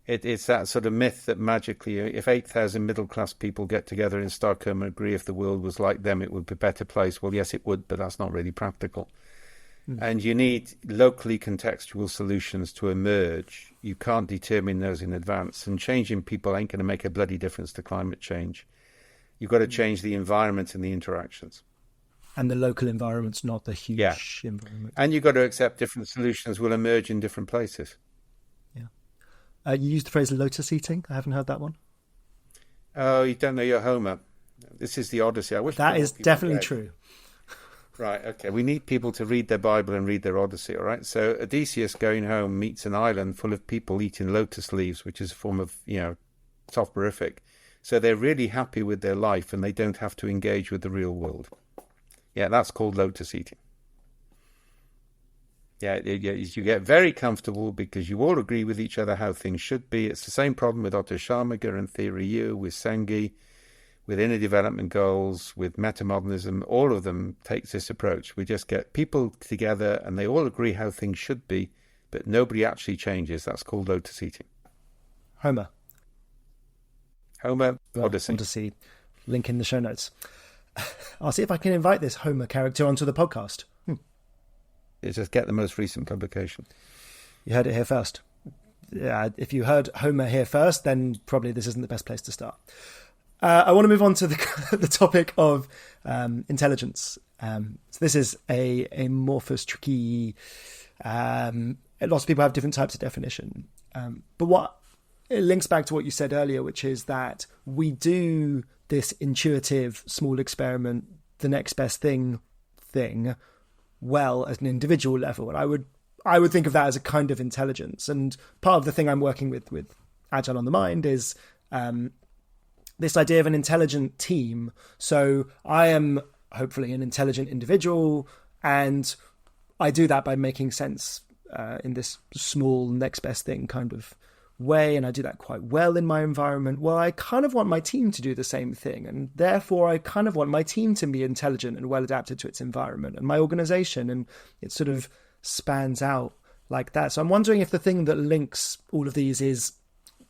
It's that sort of myth that magically, if 8,000 middle-class people get together in Stockholm and agree if the world was like them, it would be a better place. Well, yes, it would, but that's not really practical. And you need locally contextual solutions to emerge. You can't determine those in advance. And changing people ain't going to make a bloody difference to climate change. You've got to change the environment and the interactions. And the local environment's not the huge environment. And you've got to accept different solutions will emerge in different places. Yeah. You used the phrase lotus eating. I haven't heard that one. Oh, you don't know your Homer. This is the Odyssey. I wish that is definitely true. Right, okay. We need people to read their Bible and read their Odyssey, all right? So Odysseus going home meets an island full of people eating lotus leaves, which is a form of, soporific. So they're really happy with their life and they don't have to engage with the real world. Yeah, that's called lotus eating. Yeah, you get very comfortable because you all agree with each other how things should be. It's the same problem with Otto Scharmerga and Theory U, with Sengi, with inner development goals, with metamodernism. All of them takes this approach. We just get people together and they all agree how things should be, but nobody actually changes. That's called lotus eating. Homer, Odyssey. Odyssey. Link in the show notes. I'll see if I can invite this Homer character onto the podcast. It's just get the most recent publication. You heard it here first. Yeah, if you heard Homer here first, then probably this isn't the best place to start. I want to move on to the topic of intelligence. So this is a amorphous, tricky. Lots of people have different types of definition. But what it links back to what you said earlier, which is that we do this intuitive small experiment, the next best thing well at an individual level, and I would think of that as a kind of intelligence. And part of the thing I'm working with Agile on the Mind is this idea of an intelligent team. So I am hopefully an intelligent individual, and I do that by making sense in this small next best thing kind of way, and I do that quite well in my environment. Well, I kind of want my team to do the same thing, and therefore I kind of want my team to be intelligent and well adapted to its environment and my organization, and it sort of spans out like that. So I'm wondering if the thing that links all of these is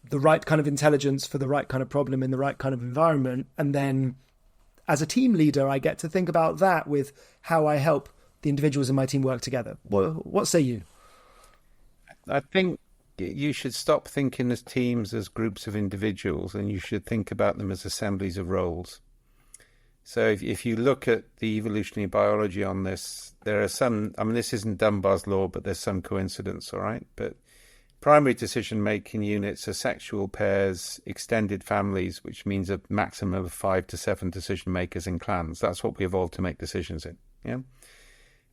the right kind of intelligence for the right kind of problem in the right kind of environment, and then as a team leader I get to think about that with how I help the individuals in my team work together. What say you? I think you should stop thinking as teams as groups of individuals, and you should think about them as assemblies of roles. So if you look at the evolutionary biology on this, there are some, this isn't Dunbar's law, but there's some coincidence, all right? But primary decision-making units are sexual pairs, extended families, which means a maximum of 5 to 7 decision-makers in clans. That's what we evolved to make decisions in, yeah?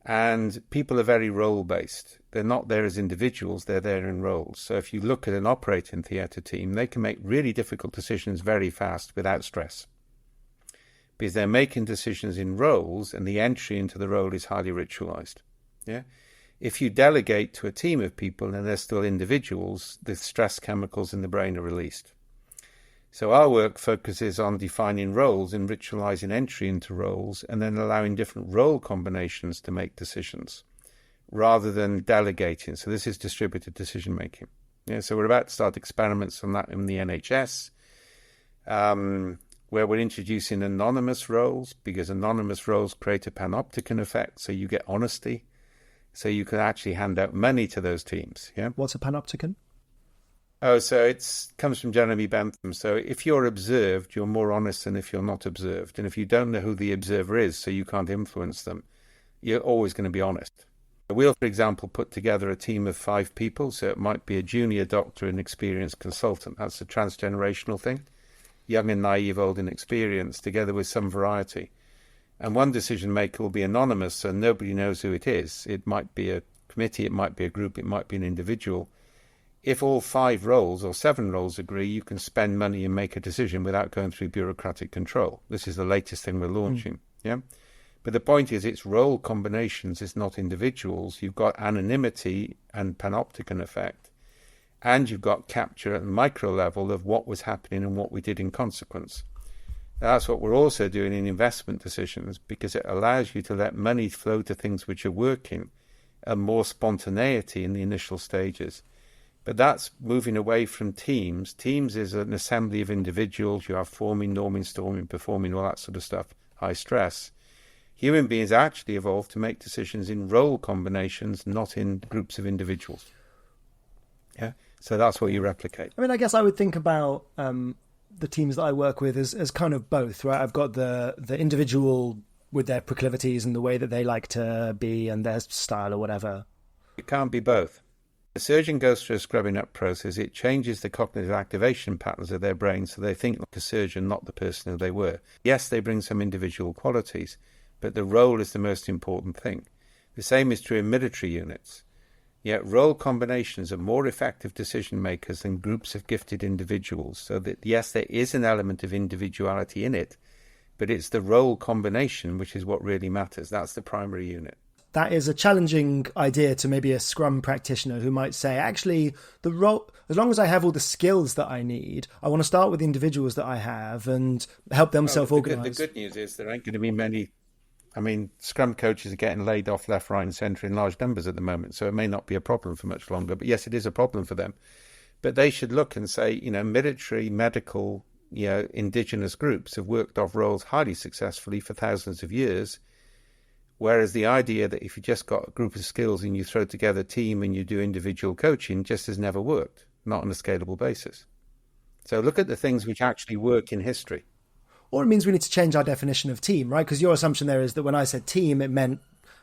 And people are very role-based. They're not there as individuals, they're there in roles. So if you look at an operating theatre team, they can make really difficult decisions very fast without stress. because they're making decisions in roles and the entry into the role is highly ritualized. Yeah. If you delegate to a team of people and they're still individuals, the stress chemicals in the brain are released. So our work focuses on defining roles and ritualizing entry into roles and then allowing different role combinations to make decisions rather than delegating. So this is distributed decision making. Yeah, so we're about to start experiments on that in the NHS, where we're introducing anonymous roles, because anonymous roles create a panopticon effect, so you get honesty. So you can actually hand out money to those teams. Yeah. What's a panopticon? Oh, so it comes from Jeremy Bentham. So if you're observed, you're more honest than if you're not observed. And if you don't know who the observer is, so you can't influence them, you're always going to be honest. We'll, for example, put together a team of 5 people. So it might be a junior doctor and experienced consultant. That's a transgenerational thing. Young and naive, old and experienced, together with some variety. And one decision maker will be anonymous, so nobody knows who it is. It might be a committee, it might be a group, it might be an individual. If all 5 roles or 7 roles agree, you can spend money and make a decision without going through bureaucratic control. This is the latest thing we're launching. Yeah. But the point is, it's role combinations, it's not individuals. You've got anonymity and panopticon effect, and you've got capture at the micro level of what was happening and what we did in consequence. That's what we're also doing in investment decisions, because it allows you to let money flow to things which are working and more spontaneity in the initial stages. But that's moving away from teams. Teams is an assembly of individuals. You have forming, norming, storming, performing, all that sort of stuff, high stress. Human beings actually evolved to make decisions in role combinations, not in groups of individuals. Yeah, so that's what you replicate. I mean, I guess I would think about the teams that I work with as kind of both, right? I've got the individual with their proclivities and the way that they like to be and their style or whatever. It can't be both. The surgeon goes through a scrubbing up process. It changes the cognitive activation patterns of their brain so they think like a surgeon, not the person who they were. Yes, they bring some individual qualities, but the role is the most important thing. The same is true in military units. Yet role combinations are more effective decision makers than groups of gifted individuals. So that, yes, there is an element of individuality in it, but it's the role combination which is what really matters. That's the primary unit. That is a challenging idea to maybe a Scrum practitioner who might say, actually, the role, as long as I have all the skills that I need, I want to start with the individuals that I have and help them self-organize. The good news is there ain't going to be many. I mean, Scrum coaches are getting laid off left, right and centre in large numbers at the moment, so it may not be a problem for much longer. But yes, it is a problem for them. But they should look and say, military, medical, indigenous groups have worked off roles highly successfully for thousands of years. Whereas the idea that if you just got a group of skills and you throw together a team and you do individual coaching just has never worked, not on a scalable basis. So look at the things which actually work in history. Or it means we need to change our definition of team, right? Because your assumption there is that when I said team, it meant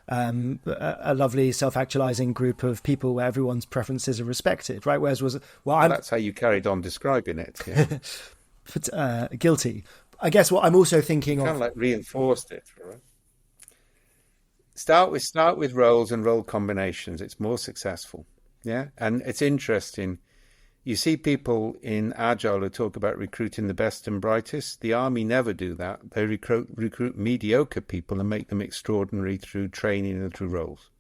a lovely self-actualizing group of people where everyone's preferences are respected, right? Whereas that's how you carried on describing it. Yeah. But, guilty. I guess what I'm also thinking kind of like reinforced it, right? Start with roles and role combinations. It's more successful. Yeah. And it's interesting. You see people in Agile who talk about recruiting the best and brightest. The army never do that. They recruit mediocre people and make them extraordinary through training and through roles.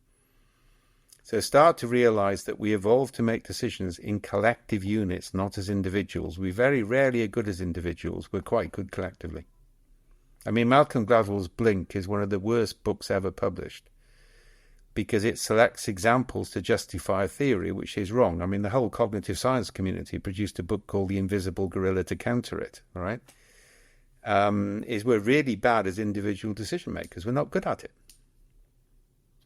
So start to realize that we evolved to make decisions in collective units, not as individuals. We very rarely are good as individuals. We're quite good collectively. I mean, Malcolm Gladwell's Blink is one of the worst books ever published because it selects examples to justify a theory which is wrong. I mean, the whole cognitive science community produced a book called The Invisible Gorilla to counter it, all right? We're really bad as individual decision makers. We're not good at it.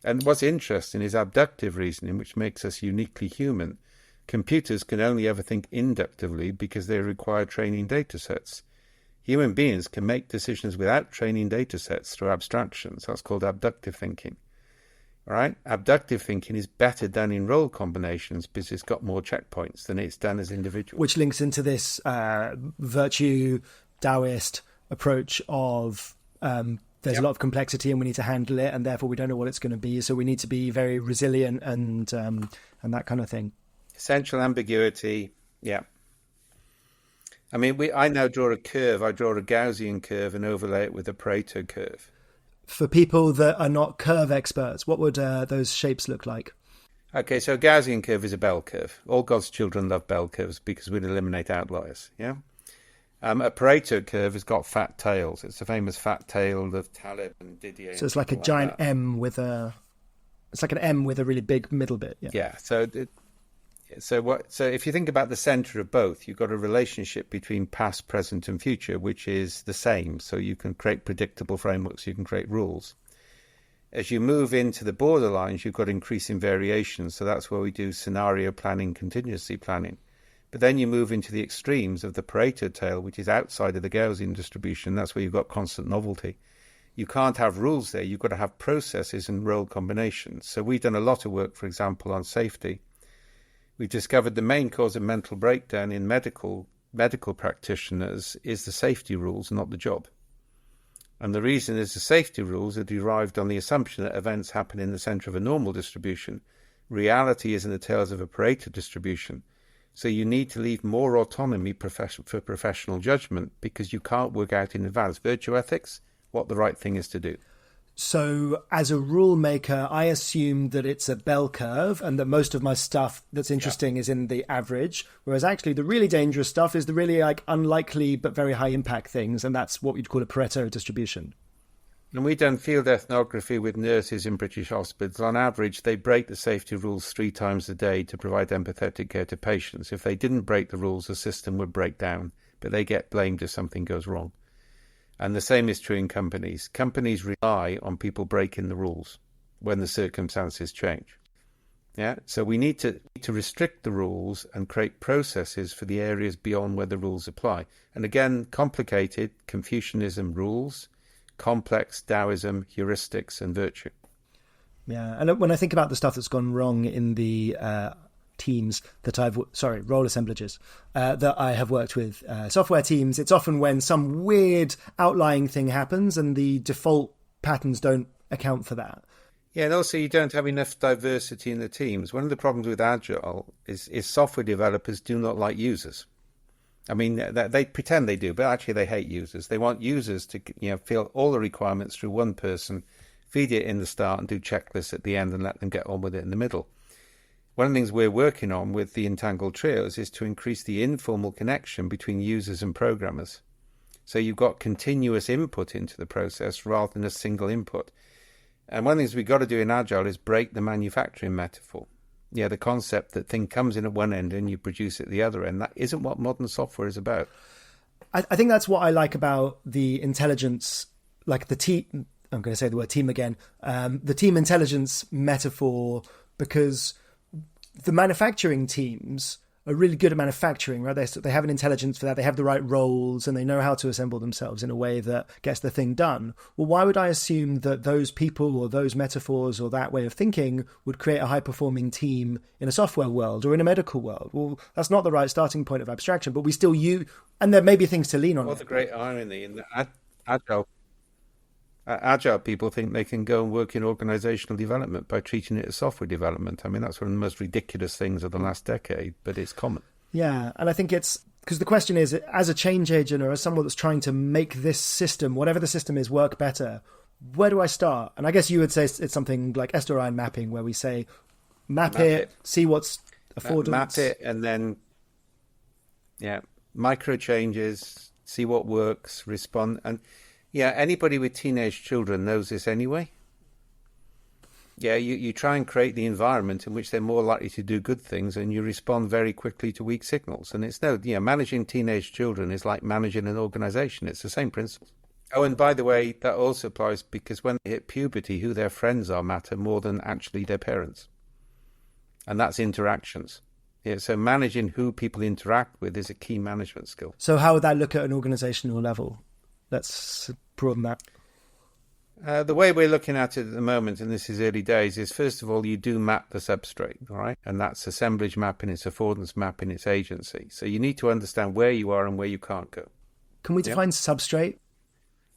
And what's interesting is abductive reasoning, which makes us uniquely human. Computers can only ever think inductively because they require training data sets. Human beings can make decisions without training data sets through abstractions. That's called abductive thinking. All right? Abductive thinking is better done in role combinations because it's got more checkpoints than it's done as individuals. Which links into this virtue Taoist approach of there's a lot of complexity and we need to handle it and therefore we don't know what it's going to be. So we need to be very resilient and that kind of thing. Essential ambiguity, yeah. I mean, I now draw a curve. I draw a Gaussian curve and overlay it with a Pareto curve. For people that are not curve experts, what would those shapes look like? Okay, so a Gaussian curve is a bell curve. All God's children love bell curves because we'd eliminate outliers, yeah? A Pareto curve has got fat tails. It's the famous fat tail of Taleb and Didier. So it's like a giant M with a... It's like an M with a really big middle bit. Yeah. Yeah. So if you think about the center of both, you've got a relationship between past, present, and future, which is the same. So you can create predictable frameworks. You can create rules. As you move into the borderlines, you've got increasing variations. So that's where we do scenario planning, contingency planning. But then you move into the extremes of the Pareto tail, which is outside of the Gaussian distribution. That's where you've got constant novelty. You can't have rules there. You've got to have processes and role combinations. So we've done a lot of work, for example, on safety. We've discovered the main cause of mental breakdown in medical practitioners is the safety rules, not the job. And the reason is the safety rules are derived on the assumption that events happen in the center of a normal distribution. Reality is in the tails of a Pareto distribution. So you need to leave more autonomy for professional judgment because you can't work out in advance. Virtue ethics, what the right thing is to do. So as a rule maker, I assume that it's a bell curve and that most of my stuff that's interesting is in the average, whereas actually the really dangerous stuff is the really like unlikely but very high impact things, and that's what we'd call a Pareto distribution. And we've done field ethnography with nurses in British hospitals. On average, they break the safety rules 3 times a day to provide empathetic care to patients. If they didn't break the rules, the system would break down, but they get blamed if something goes wrong. And the same is true in companies. Companies rely on people breaking the rules when the circumstances change. Yeah, so we need to restrict the rules and create processes for the areas beyond where the rules apply. And again, complicated, Confucianism rules, complex Taoism, heuristics, and virtue. Yeah, and when I think about the stuff that's gone wrong in the teams that role assemblages that I have worked with, software teams, it's often when some weird outlying thing happens and the default patterns don't account for that. Yeah, and also you don't have enough diversity in the teams. One of the problems with Agile is software developers do not like users. I mean, they pretend they do, but actually they hate users. They want users to fill all the requirements through one person, feed it in the start and do checklists at the end and let them get on with it in the middle. One of the things we're working on with the Entangled Trios is to increase the informal connection between users and programmers. So you've got continuous input into the process rather than a single input. And one of the things we've got to do in Agile is break the manufacturing metaphor. Yeah, the concept that thing comes in at one end and you produce it at the other end. That isn't what modern software is about. I think that's what I like about the intelligence, like the team, I'm going to say the word team again, the team intelligence metaphor, because the manufacturing teams are really good at manufacturing, right? They have an intelligence for that. They have the right roles and they know how to assemble themselves in a way that gets the thing done. Well, why would I assume that those people or those metaphors or that way of thinking would create a high-performing team in a software world or in a medical world? Well, that's not the right starting point of abstraction, but we still use, and there may be things to lean on. What a great irony in the Agile people think they can go and work in organizational development by treating it as software development. I mean, that's one of the most ridiculous things of the last decade, but it's common. Yeah, and I think it's because the question is, as a change agent or as someone that's trying to make this system, whatever the system is, work better, where do I start? And I guess you would say it's something like Estorine mapping, where we say, map it, see what's affordable. Map it, and then, micro changes, see what works, respond. And yeah, anybody with teenage children knows this anyway. Yeah, you try and create the environment in which they're more likely to do good things and you respond very quickly to weak signals. And it's managing teenage children is like managing an organization. It's the same principle. Oh, and by the way, that also applies because when they hit puberty, who their friends are matter more than actually their parents. And that's interactions. Yeah, so managing who people interact with is a key management skill. So how would that look at an organizational level? Let's broaden that. The way we're looking at it at the moment, and this is early days, is first of all, you do map the substrate, all right? And that's assemblage mapping, its affordance mapping, its agency. So you need to understand where you are and where you can't go. Can we define substrate?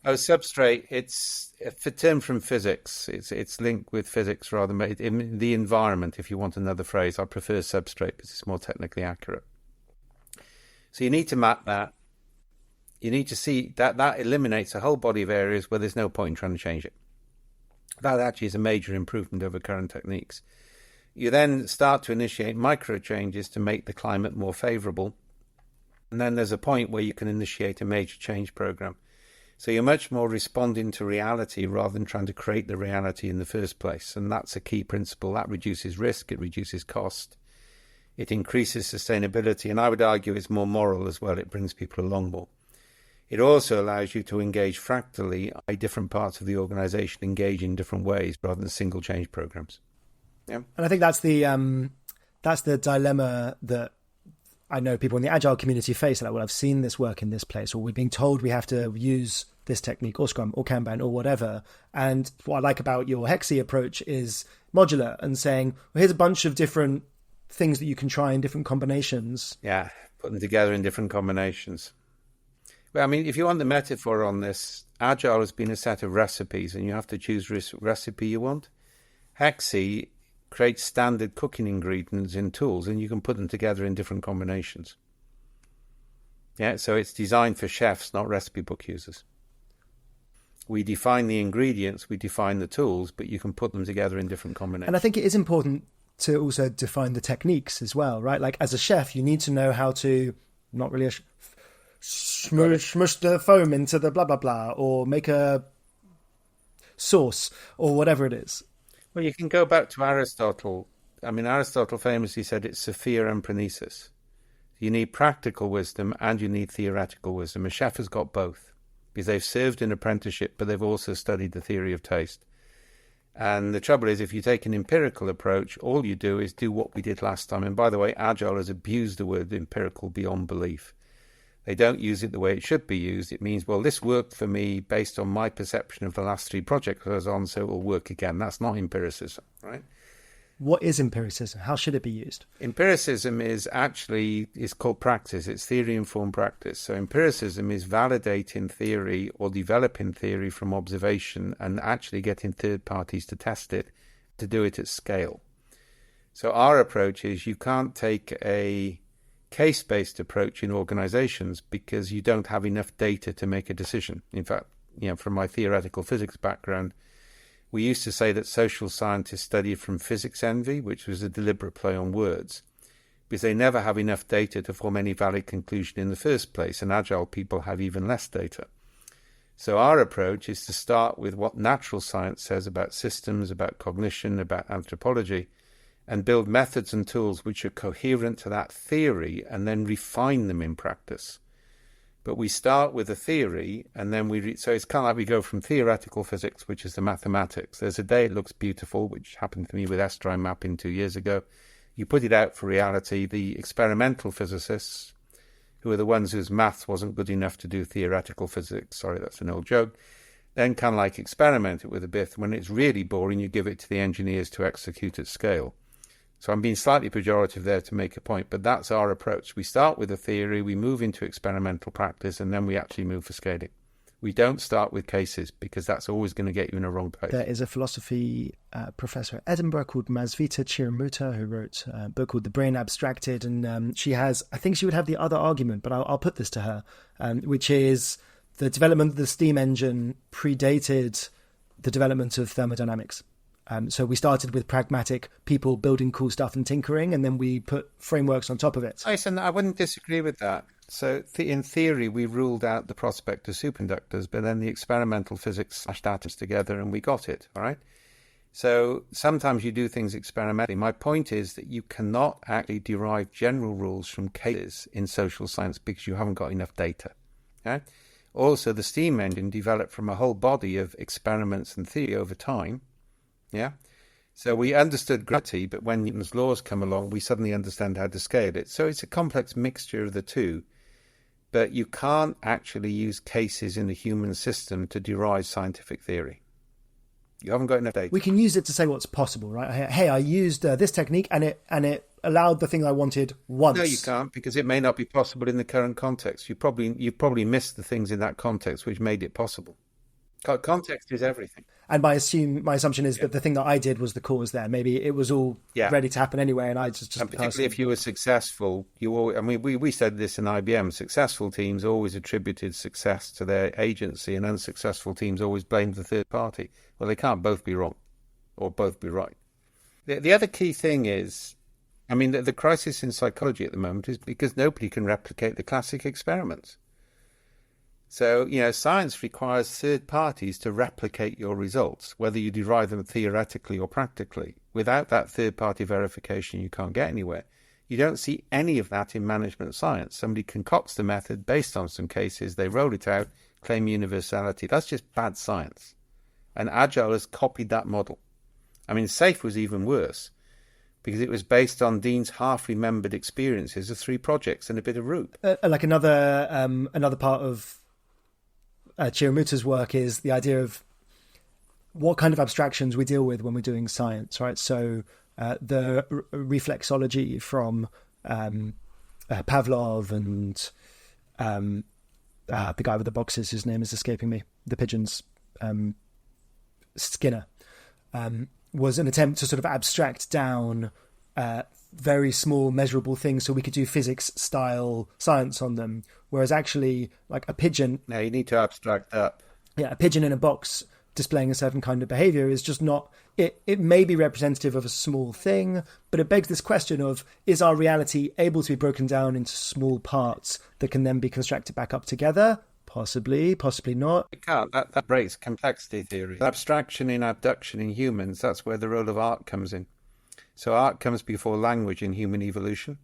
Oh, substrate, it's a term from physics. It's linked with physics rather than in the environment, if you want another phrase. I prefer substrate because it's more technically accurate. So you need to map that. you need to see that eliminates a whole body of areas where there's no point in trying to change it. That actually is a major improvement over current techniques. You then start to initiate micro changes to make the climate more favourable. And then there's a point where you can initiate a major change program. So you're much more responding to reality rather than trying to create the reality in the first place. And that's a key principle. That reduces risk, it reduces cost, it increases sustainability, and I would argue it's more moral as well. It brings people along more. It also allows you to engage fractally, different parts of the organisation engage in different ways rather than single change programs. Yeah. And I think that's the dilemma that I know people in the Agile community face. Like, well, I've seen this work in this place, or we're being told we have to use this technique or Scrum or Kanban or whatever. And what I like about your Hexi approach is modular and saying, well, here's a bunch of different things that you can try in different combinations. Yeah, put them together in different combinations. Well, I mean, if you want the metaphor on this, Agile has been a set of recipes and you have to choose which recipe you want. Hexi creates standard cooking ingredients in tools and you can put them together in different combinations. Yeah, so it's designed for chefs, not recipe book users. We define the ingredients, we define the tools, but you can put them together in different combinations. And I think it is important to also define the techniques as well, right? Like as a chef, you need to know how to, not really smush the foam into the blah, blah, blah, or make a sauce or whatever it is. Well, you can go back to Aristotle. I mean, Aristotle famously said it's Sophia and Pronesis. You need practical wisdom and you need theoretical wisdom. A chef has got both because they've served in apprenticeship, but they've also studied the theory of taste. And the trouble is, if you take an empirical approach, all you do is do what we did last time. And by the way, Agile has abused the word empirical beyond belief. They don't use it the way it should be used. It means, well, this worked for me based on my perception of the last 3 projects I was on, so it will work again. That's not empiricism, right? What is empiricism? How should it be used? Empiricism is called practice. It's theory-informed practice. So empiricism is validating theory or developing theory from observation and actually getting third parties to test it, to do it at scale. So our approach is you can't take a case-based approach in organizations because you don't have enough data to make a decision. In fact, from my theoretical physics background, we used to say that social scientists studied from physics envy, which was a deliberate play on words, because they never have enough data to form any valid conclusion in the first place, and Agile people have even less data. So our approach is to start with what natural science says about systems, about cognition, about anthropology, and build methods and tools which are coherent to that theory and then refine them in practice. But we start with a theory and then so it's kind of like we go from theoretical physics, which is the mathematics. There's a day it looks beautiful, which happened to me with S-Dry mapping 2 years ago. You put it out for reality. The experimental physicists, who are the ones whose maths wasn't good enough to do theoretical physics, sorry, that's an old joke, then kind of like experiment it with a bit. When it's really boring, you give it to the engineers to execute at scale. So I'm being slightly pejorative there to make a point, but that's our approach. We start with a theory, we move into experimental practice, and then we actually move for scaling. We don't start with cases because that's always going to get you in a wrong place. There is a philosophy professor at Edinburgh called Masvita Chiramuta who wrote a book called The Brain Abstracted, and she has, I think she would have the other argument, but I'll put this to her, which is the development of the steam engine predated the development of thermodynamics. So we started with pragmatic people building cool stuff and tinkering, and then we put frameworks on top of it. Listen, I wouldn't disagree with that. So in theory, we ruled out the prospect of superconductors, but then the experimental physics slashed atoms together and we got it, all right? So sometimes you do things experimentally. My point is that you cannot actually derive general rules from cases in social science because you haven't got enough data. Okay? Also, the steam engine developed from a whole body of experiments and theory over time. Yeah. So we understood gravity, but when Newton's laws come along, we suddenly understand how to scale it. So it's a complex mixture of the two. But you can't actually use cases in the human system to derive scientific theory. You haven't got enough data. We can use it to say what's possible, right? Hey, I used this technique and it allowed the thing I wanted once. No, you can't, because it may not be possible in the current context. You probably missed the things in that context which made it possible. Context is everything. And my assumption is that the thing that I did was the cause there. Maybe it was all ready to happen anyway, and I just and particularly if you were successful, we said this in IBM. Successful teams always attributed success to their agency, and unsuccessful teams always blamed the third party. Well, they can't both be wrong, or both be right. The other key thing is, the crisis in psychology at the moment is because nobody can replicate the classic experiments. So, science requires third parties to replicate your results, whether you derive them theoretically or practically. Without that third-party verification, you can't get anywhere. You don't see any of that in management science. Somebody concocts the method based on some cases, they roll it out, claim universality. That's just bad science. And Agile has copied that model. SAFE was even worse, because it was based on Dean's half-remembered experiences of 3 projects and a bit of root. Like another part of Chiromuta's work is the idea of what kind of abstractions we deal with when we're doing science, right? So the reflexology from Pavlov and the guy with the boxes, his name is escaping me, the pigeons, Skinner, was an attempt to sort of abstract down very small measurable things so we could do physics style science on them, whereas actually like a pigeon, now you need to abstract up. A pigeon in a box displaying a certain kind of behavior is just not it may be representative of a small thing, but it begs this question of, is our reality able to be broken down into small parts that can then be constructed back up together? Possibly not. It can't. That breaks complexity theory. Abstraction in abduction in humans, that's where the role of art comes in. So art comes before language in human evolution.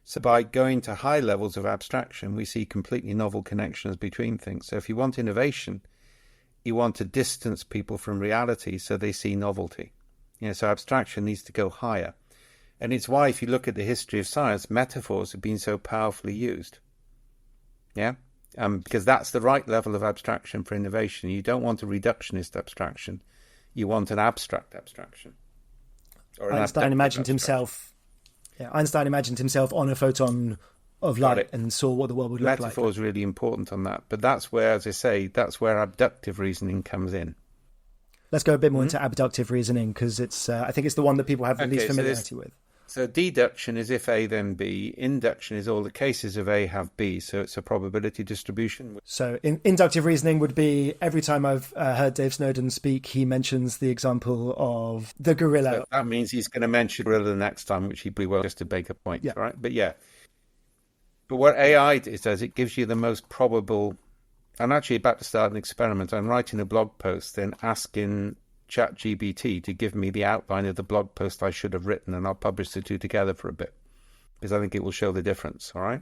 So by going to high levels of abstraction, we see completely novel connections between things. So if you want innovation, you want to distance people from reality so they see novelty. So abstraction needs to go higher. And it's why, if you look at the history of science, metaphors have been so powerfully used. Because that's the right level of abstraction for innovation. You don't want a reductionist abstraction. You want an abstract abstraction. Einstein imagined himself on a photon of light and saw what the world would look like. Metaphor is really important on that. But that's where, as I say, that's where abductive reasoning comes in. Let's go a bit more into abductive reasoning, because it's I think it's the one that people have the least familiarity with. So deduction is if A then B. Induction is all the cases of A have B. So it's a probability distribution. So inductive reasoning would be, every time I've heard Dave Snowden speak, he mentions the example of the gorilla. So that means he's going to mention gorilla the next time, which he probably will, just to make a point. Yeah. Right? But what AI does, it gives you the most probable. I'm actually about to start an experiment. I'm writing a blog post, then asking ChatGPT to give me the outline of the blog post I should have written, and I'll publish the two together for a bit, because I think it will show the difference. All right.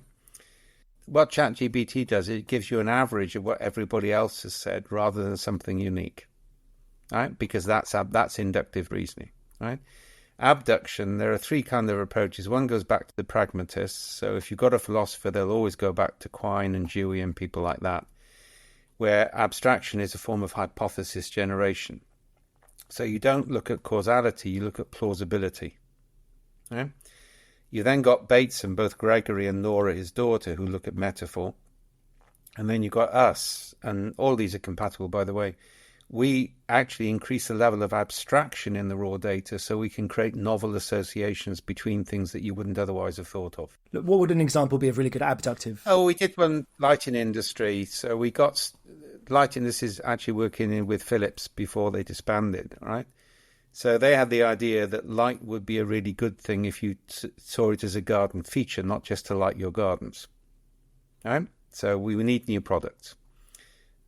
What ChatGPT does, it gives you an average of what everybody else has said rather than something unique. All right, because that's inductive reasoning. Right. Abduction, there are 3 kind of approaches. One goes back to the pragmatists. So if you've got a philosopher, they'll always go back to Quine and Dewey and people like that, where abstraction is a form of hypothesis generation. So you don't look at causality, you look at plausibility. Okay? You then got Bateson, both Gregory and Nora, his daughter, who look at metaphor. And then you got us, and all these are compatible, by the way. We actually increase the level of abstraction in the raw data so we can create novel associations between things that you wouldn't otherwise have thought of. What would an example be of really good abductive? Oh, we did one lighting industry. So we got lighting. This is actually working with Philips before they disbanded, right? So they had the idea that light would be a really good thing if you saw it as a garden feature, not just to light your gardens. All right? So we need new products.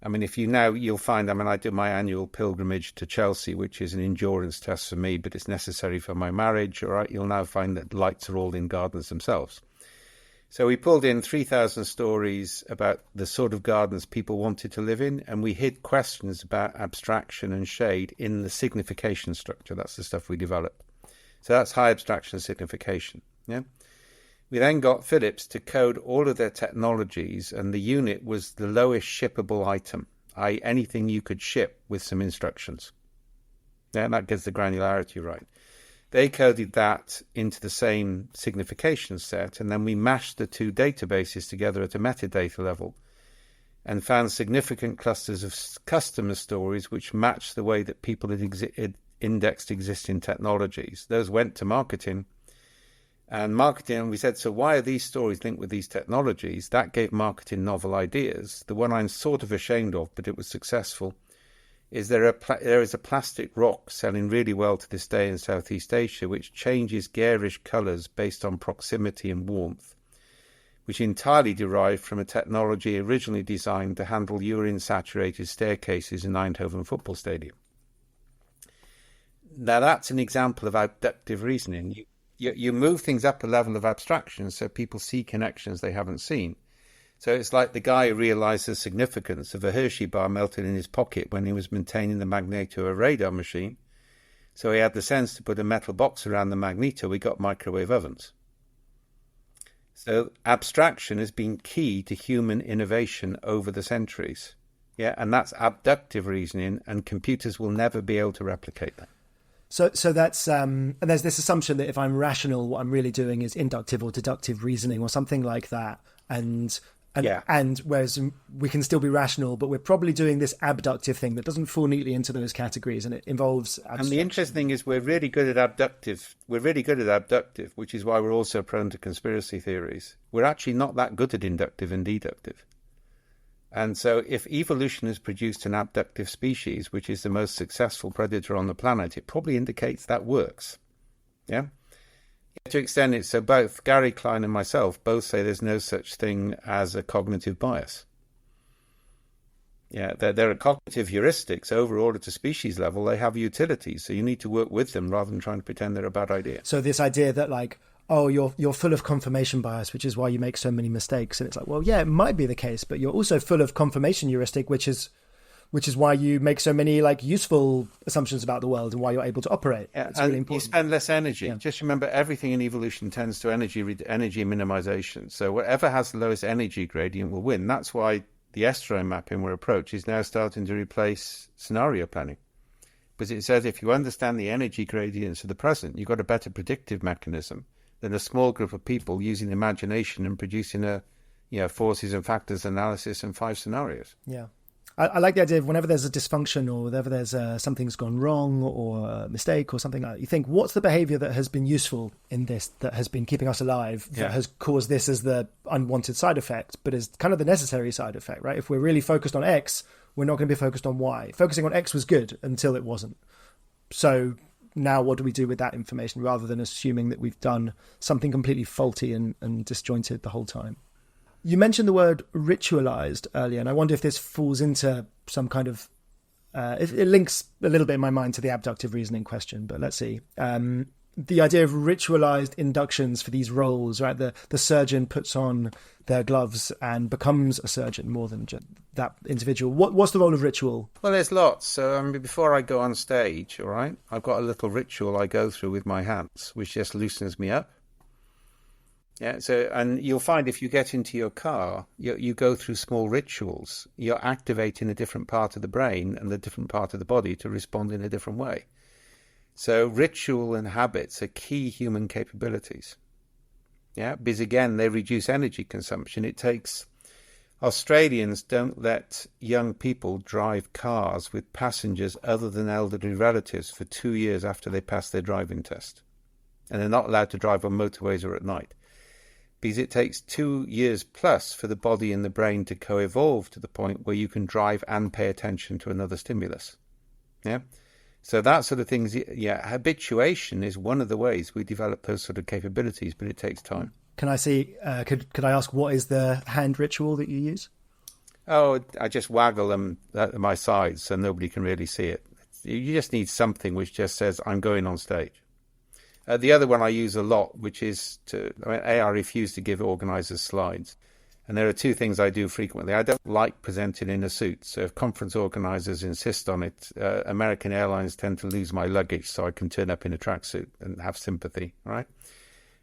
You'll find, I do my annual pilgrimage to Chelsea, which is an endurance test for me, but it's necessary for my marriage. All right, you'll now find that lights are all in gardens themselves. So we pulled in 3,000 stories about the sort of gardens people wanted to live in, and we hid questions about abstraction and shade in the signification structure. That's the stuff we developed. So that's high abstraction signification. Yeah. We then got Philips to code all of their technologies, and the unit was the lowest shippable item, i.e. anything you could ship with some instructions. Yeah, and that gets the granularity right. They coded that into the same signification set, and then we mashed the two databases together at a metadata level. and found significant clusters of customer stories which matched the way that people had indexed existing technologies. Those went to marketing. And marketing, we said, so why are these stories linked with these technologies? That gave marketing novel ideas. The one I'm sort of ashamed of, but it was successful, is there is a plastic rock selling really well to this day in Southeast Asia, which changes garish colours based on proximity and warmth, which entirely derived from a technology originally designed to handle urine-saturated staircases in Eindhoven football stadium. Now that's an example of abductive reasoning. You move things up a level of abstraction so people see connections they haven't seen. So it's like the guy who realised the significance of a Hershey bar melted in his pocket when he was maintaining the magneto of a radar machine. So he had the sense to put a metal box around the magneto. We got microwave ovens. So abstraction has been key to human innovation over the centuries. Yeah, and that's abductive reasoning, and computers will never be able to replicate that. So that's and there's this assumption that if I'm rational, what I'm really doing is inductive or deductive reasoning or something like that. And whereas we can still be rational, but we're probably doing this abductive thing that doesn't fall neatly into those categories, and it involves abstraction. And the interesting thing is we're really good at abductive. We're really good at abductive, which is why we're also prone to conspiracy theories. We're actually not that good at inductive and deductive. And so if evolution has produced an abductive species, which is the most successful predator on the planet, it probably indicates that works. Yeah? To extend it, so both Gary Klein and myself both say there's no such thing as a cognitive bias. Yeah, there are cognitive heuristics overall at a species level. They have utilities, so you need to work with them rather than trying to pretend they're a bad idea. So this idea that like, oh, you're full of confirmation bias, which is why you make so many mistakes. And it's like, well, yeah, it might be the case, but you're also full of confirmation heuristic, which is why you make so many like useful assumptions about the world and why you're able to operate. Yeah, it's and really important. You spend less energy. Yeah. Just remember, everything in evolution tends to energy minimization. So whatever has the lowest energy gradient will win. That's why the estuarine mapping we're approach is now starting to replace scenario planning. Because it says if you understand the energy gradients of the present, you've got a better predictive mechanism than a small group of people using imagination and producing a forces and factors analysis and 5 scenarios. Yeah. I like the idea of whenever there's a dysfunction or whenever there's something's gone wrong or a mistake or something like that, you think, what's the behavior that has been useful in this, that has been keeping us alive, that has caused this as the unwanted side effect, but is kind of the necessary side effect, right? If we're really focused on X, we're not going to be focused on Y. Focusing on X was good until it wasn't. So now what do we do with that information rather than assuming that we've done something completely faulty and disjointed the whole time? You mentioned the word ritualized earlier, and I wonder if this falls into some kind of... it links a little bit in my mind to the abductive reasoning question, but let's see. The idea of ritualized inductions for these roles, right? The surgeon puts on their gloves and becomes a surgeon more than just that individual. What's the role of ritual? Well, there's lots. So I mean, before I go on stage, all right, I've got a little ritual I go through with my hands, which just loosens me up. Yeah, so, and you'll find if you get into your car, you go through small rituals. You're activating a different part of the brain and a different part of the body to respond in a different way. So ritual and habits are key human capabilities. Yeah, because again, they reduce energy consumption. Australians don't let young people drive cars with passengers other than elderly relatives for 2 years after they pass their driving test. And they're not allowed to drive on motorways or at night. Because it takes 2 years plus for the body and the brain to co-evolve to the point where you can drive and pay attention to another stimulus. Yeah. So that sort of things, habituation is one of the ways we develop those sort of capabilities, but it takes time. Can I see, could I ask, what is the hand ritual that you use? Oh, I just waggle them at my sides so nobody can really see it. You just need something which just says, I'm going on stage. The other one I use a lot, which is I refuse to give organisers slides. And there are 2 things I do frequently. I don't like presenting in a suit. So if conference organisers insist on it, American Airlines tend to lose my luggage so I can turn up in a tracksuit and have sympathy, right?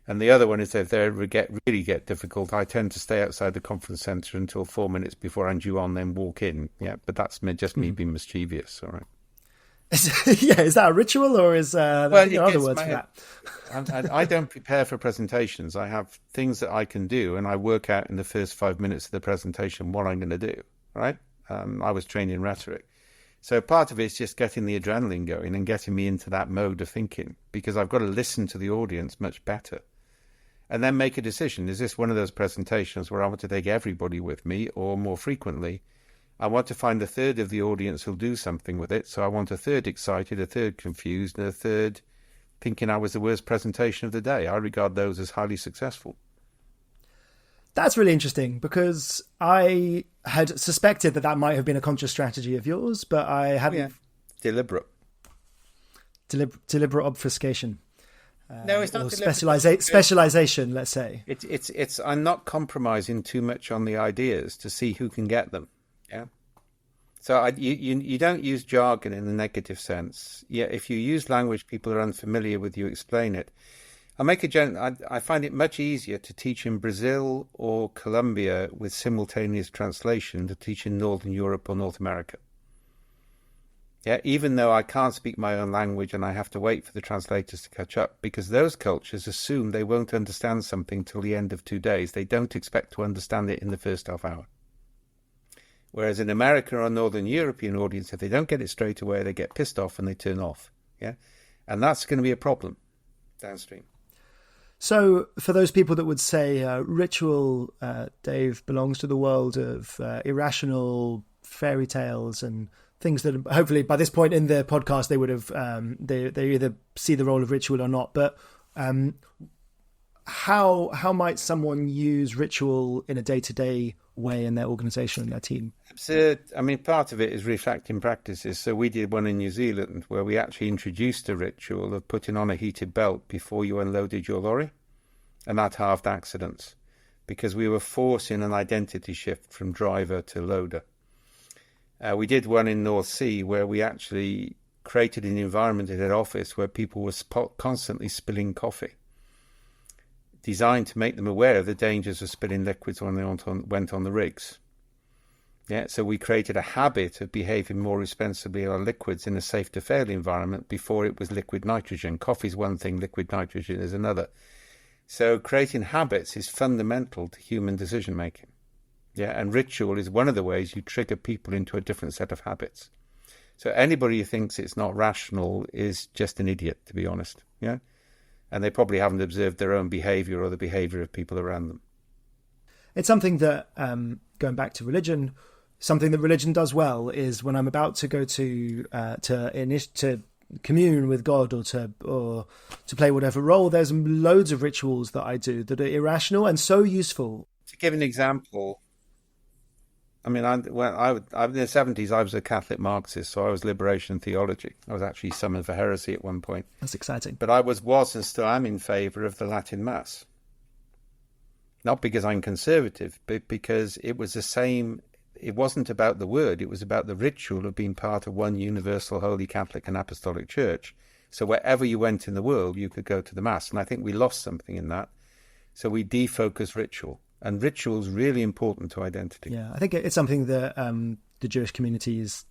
And the other one is if they really get difficult, I tend to stay outside the conference centre until 4 minutes before I'm due on, then walk in. Yeah, but that's just me being mischievous, all right? Yeah, is that a ritual or is there other words for that? I don't prepare for presentations. I have things that I can do, and I work out in the first 5 minutes of the presentation what I'm going to do. right? I was trained in rhetoric. So part of it is just getting the adrenaline going and getting me into that mode of thinking, because I've got to listen to the audience much better and then make a decision. Is this one of those presentations where I want to take everybody with me, or more frequently, I want to find a third of the audience who'll do something with it. So I want a third excited, a third confused, and a third thinking I was the worst presentation of the day. I regard those as highly successful. That's really interesting, because I had suspected that might have been a conscious strategy of yours, but I hadn't. Yeah. Deliberate obfuscation. No, it's not or deliberate. Specialization, let's say. It's I'm not compromising too much on the ideas to see who can get them. Yeah. So you don't use jargon in the negative sense. Yeah, if you use language people are unfamiliar with, you explain it. I find it much easier to teach in Brazil or Colombia with simultaneous translation to teach in Northern Europe or North America. Yeah, even though I can't speak my own language and I have to wait for the translators to catch up, because those cultures assume they won't understand something till the end of 2 days. They don't expect to understand it in the first half hour. Whereas in America or Northern European audience, if they don't get it straight away, they get pissed off and they turn off. Yeah, and that's going to be a problem downstream. So for those people that would say ritual, Dave, belongs to the world of irrational fairy tales and things that hopefully by this point in the podcast they would have, they either see the role of ritual or not. But how might someone use ritual in a day-to-day way in their organisation and their team? Absurd. I mean, part of it is refacting practices. So we did one in New Zealand where we actually introduced a ritual of putting on a heated belt before you unloaded your lorry, and that halved accidents because we were forcing an identity shift from driver to loader. We did one in North Sea where we actually created an environment in an office where people were constantly spilling coffee, designed to make them aware of the dangers of spilling liquids when they went on the rigs. Yeah, so we created a habit of behaving more responsibly on liquids in a safe to fail environment before it was liquid nitrogen. Coffee's one thing, liquid nitrogen is another. So creating habits is fundamental to human decision making. Yeah, and ritual is one of the ways you trigger people into a different set of habits. So anybody who thinks it's not rational is just an idiot, to be honest. Yeah. And they probably haven't observed their own behavior or the behavior of people around them. It's something that, going back to religion, something that religion does well is when I'm about to go to commune with God or to play whatever role, there's loads of rituals that I do that are irrational and so useful. To give an example, I mean, in the 70s, I was a Catholic Marxist, so I was liberation theology. I was actually summoned for heresy at one point. That's exciting. But I was and still am in favour of the Latin Mass. Not because I'm conservative, but because it was the same. It wasn't about the word, it was about the ritual of being part of one universal, holy Catholic and Apostolic Church. So wherever you went in the world, you could go to the Mass. And I think we lost something in that. So we defocused ritual. And ritual is really important to identity. Yeah, I think it's something that the Jewish communities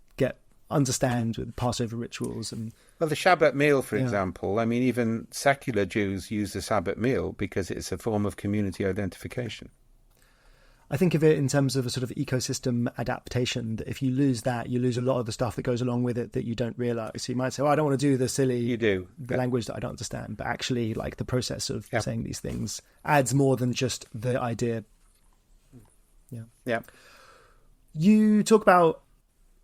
understand with Passover rituals. Well, the Shabbat meal, for example, I mean, even secular Jews use the Shabbat meal because it's a form of community identification. I think of it in terms of a sort of ecosystem adaptation, that if you lose that, you lose a lot of the stuff that goes along with it that you don't realise. So you might say, I don't want to do the silly language that I don't understand. But actually, like, the process of saying these things adds more than just the idea. Yeah. You talk about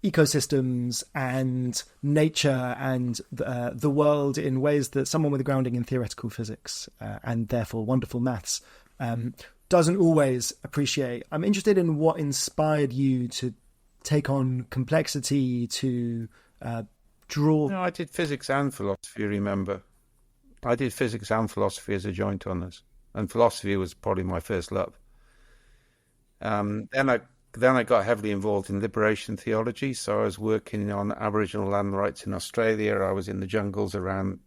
ecosystems and nature and the world in ways that someone with a grounding in theoretical physics and therefore wonderful maths doesn't always appreciate. I'm interested in what inspired you to take on complexity, to draw. No, I did physics and philosophy, remember. I did physics and philosophy as a joint honours, and philosophy was probably my first love. Then I got heavily involved in liberation theology, so I was working on Aboriginal land rights in Australia. I was in the jungles around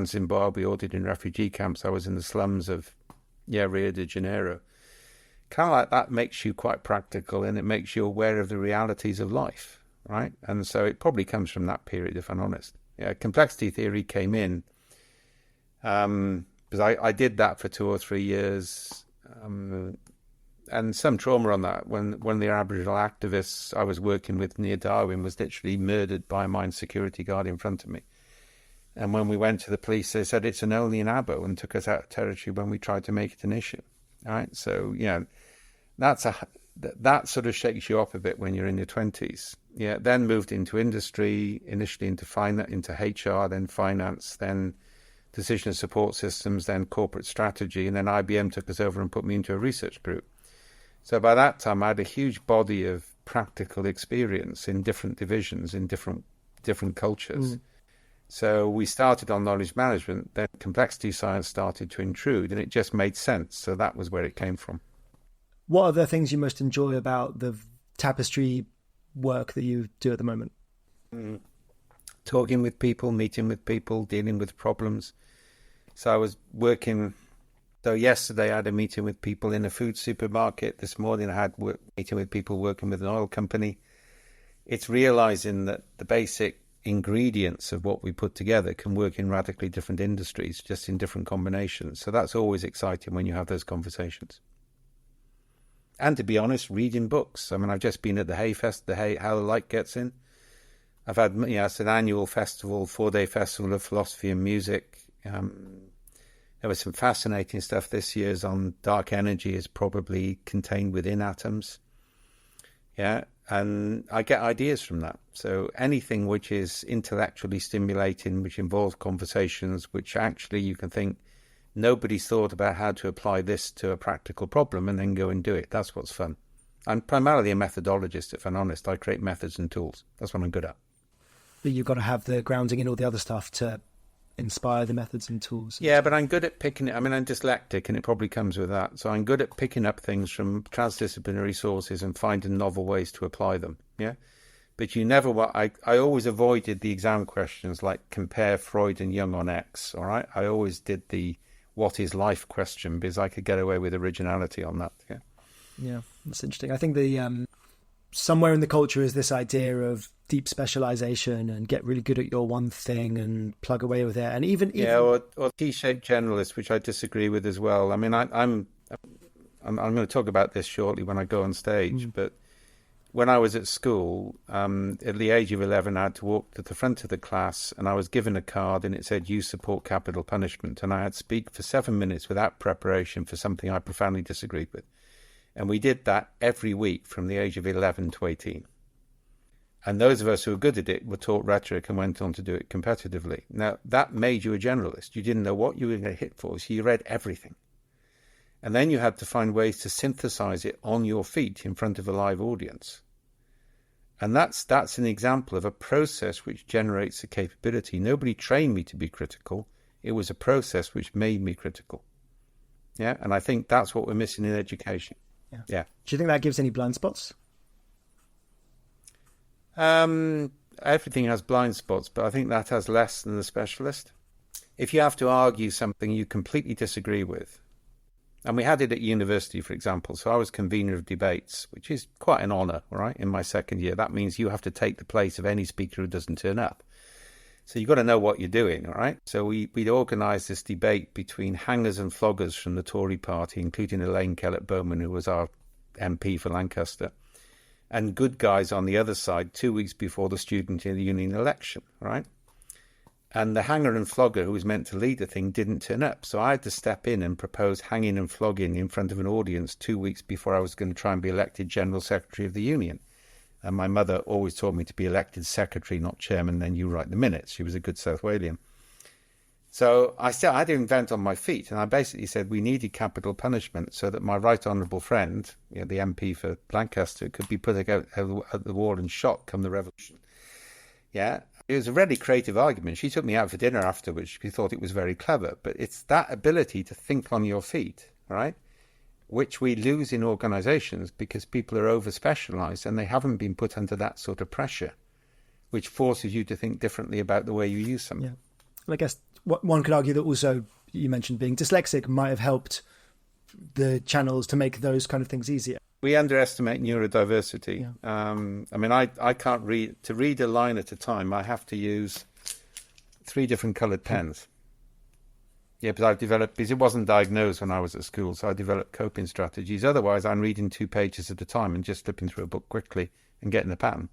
Zimbabwe, auditing refugee camps. I was in the slums of Rio de Janeiro. Kind of like that makes you quite practical, and it makes you aware of the realities of life, right? And so it probably comes from that period, if I'm honest. Yeah, complexity theory came in because I did that for 2 or 3 years, and some trauma on that. When one of the Aboriginal activists I was working with near Darwin was literally murdered by a mine security guard in front of me. And when we went to the police, they said it's only an abo and took us out of territory when we tried to make it an issue. All right, so that sort of shakes you up a bit when you're in your 20s. Yeah, then moved into industry, initially into finance, into HR, then finance, then decision and support systems, then corporate strategy, and then IBM took us over and put me into a research group. So by that time, I had a huge body of practical experience in different divisions, in different cultures. So we started on knowledge management, then complexity science started to intrude, and it just made sense. So that was where it came from. What are the things you most enjoy about the tapestry work that you do at the moment? Talking with people, meeting with people, dealing with problems. So I was working. So yesterday I had a meeting with people in a food supermarket. This morning I had a meeting with people working with an oil company. It's realizing that the basic ingredients of what we put together can work in radically different industries, just in different combinations. So that's always exciting when you have those conversations. And to be honest, reading books. I mean, I've just been at the Hayfest, How the Light Gets In. I've had, it's an annual festival, 4-day festival of philosophy and music. There was some fascinating stuff this year's on dark energy is probably contained within atoms. Yeah, and I get ideas from that. So anything which is intellectually stimulating, which involves conversations, which actually you can think, nobody's thought about how to apply this to a practical problem and then go and do it. That's what's fun. I'm primarily a methodologist, if I'm honest. I create methods and tools. That's what I'm good at. But you've got to have the grounding in all the other stuff to inspire the methods and tools. Yeah, but I'm good at picking it. I mean, I'm dyslexic, and it probably comes with that. So I'm good at picking up things from transdisciplinary sources and finding novel ways to apply them. Yeah, but you never. I always avoided the exam questions like compare Freud and Jung on X. All right, I always did the what is life question because I could get away with originality on that. Yeah. Yeah, that's interesting. I think the somewhere in the culture is this idea of deep specialization and get really good at your one thing and plug away with it. And even or T-shaped generalist, which I disagree with as well. I mean, I'm going to talk about this shortly when I go on stage. But when I was at school, at the age of 11, I had to walk to the front of the class, and I was given a card, and it said, "You support capital punishment." And I had to speak for 7 minutes without preparation for something I profoundly disagreed with. And we did that every week from the age of 11 to 18. And those of us who were good at it were taught rhetoric and went on to do it competitively. Now, that made you a generalist. You didn't know what you were going to hit for, so you read everything. And then you had to find ways to synthesize it on your feet in front of a live audience. And that's an example of a process which generates a capability. Nobody trained me to be critical. It was a process which made me critical. Yeah, and I think that's what we're missing in education. Yeah. Do you think that gives any blind spots? Everything has blind spots, but I think that has less than the specialist. If you have to argue something you completely disagree with, and we had it at university, for example, so I was convener of debates, which is quite an honour, right, in my second year. That means you have to take the place of any speaker who doesn't turn up. So you've got to know what you're doing, all right? So we'd organised this debate between hangers and floggers from the Tory party, including Elaine Kellett-Bowman, who was our MP for Lancaster, and good guys on the other side 2 weeks before the student union election, right? And the hanger and flogger who was meant to lead the thing didn't turn up. So I had to step in and propose hanging and flogging in front of an audience 2 weeks before I was going to try and be elected General Secretary of the Union. And my mother always taught me to be elected secretary, not chairman, then you write the minutes. She was a good South Walian. So I had to invent on my feet, and I basically said we needed capital punishment so that my right honourable friend, the MP for Lancaster, could be put out at the wall and shot come the revolution. Yeah, it was a really creative argument. She took me out for dinner afterwards. She thought it was very clever. But it's that ability to think on your feet, right, which we lose in organisations because people are over-specialised and they haven't been put under that sort of pressure, which forces you to think differently about the way you use something. Yeah. Well, I guess one could argue that also, you mentioned being dyslexic might have helped the channels to make those kind of things easier. We underestimate neurodiversity. Yeah. I mean, I can't read. To read a line at a time, I have to use 3 different coloured pens. Yeah, but I've developed, because it wasn't diagnosed when I was at school, so I developed coping strategies. Otherwise, I'm reading 2 pages at a time and just flipping through a book quickly and getting the pattern.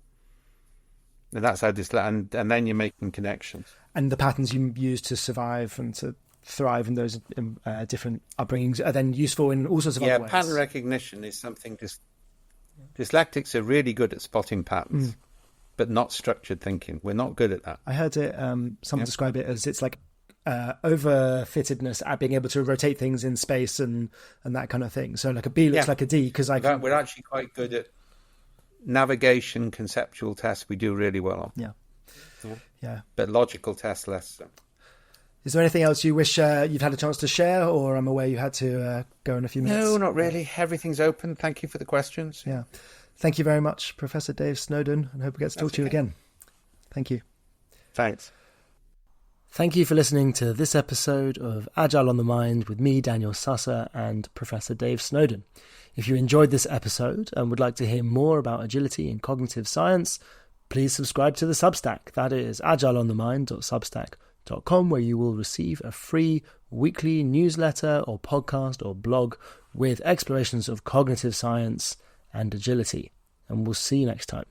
And that's how and then you're making connections. And the patterns you use to survive and to thrive in those different upbringings are then useful in all sorts of other ways. Yeah, pattern recognition is something dyslexics are really good at spotting patterns, but not structured thinking. We're not good at that. I heard it someone describe it as it's like overfittedness at being able to rotate things in space and that kind of thing. So like a B looks like a D because we're actually quite good at navigation, conceptual tests. We do really well on. Yeah. But logical tests less so. Is there anything else you wish you'd had a chance to share, or I'm aware you had to go in a few minutes? No, not really. Everything's open. Thank you for the questions. Yeah. Thank you very much, Professor Dave Snowden, and hope we get to talk to you again. Thank you. Thanks. Thank you for listening to this episode of Agile on the Mind with me, Daniel Susser, and Professor Dave Snowden. If you enjoyed this episode and would like to hear more about agility and cognitive science, please subscribe to the Substack. That is agileonthemind.substack.com, where you will receive a free weekly newsletter or podcast or blog with explorations of cognitive science and agility. And we'll see you next time.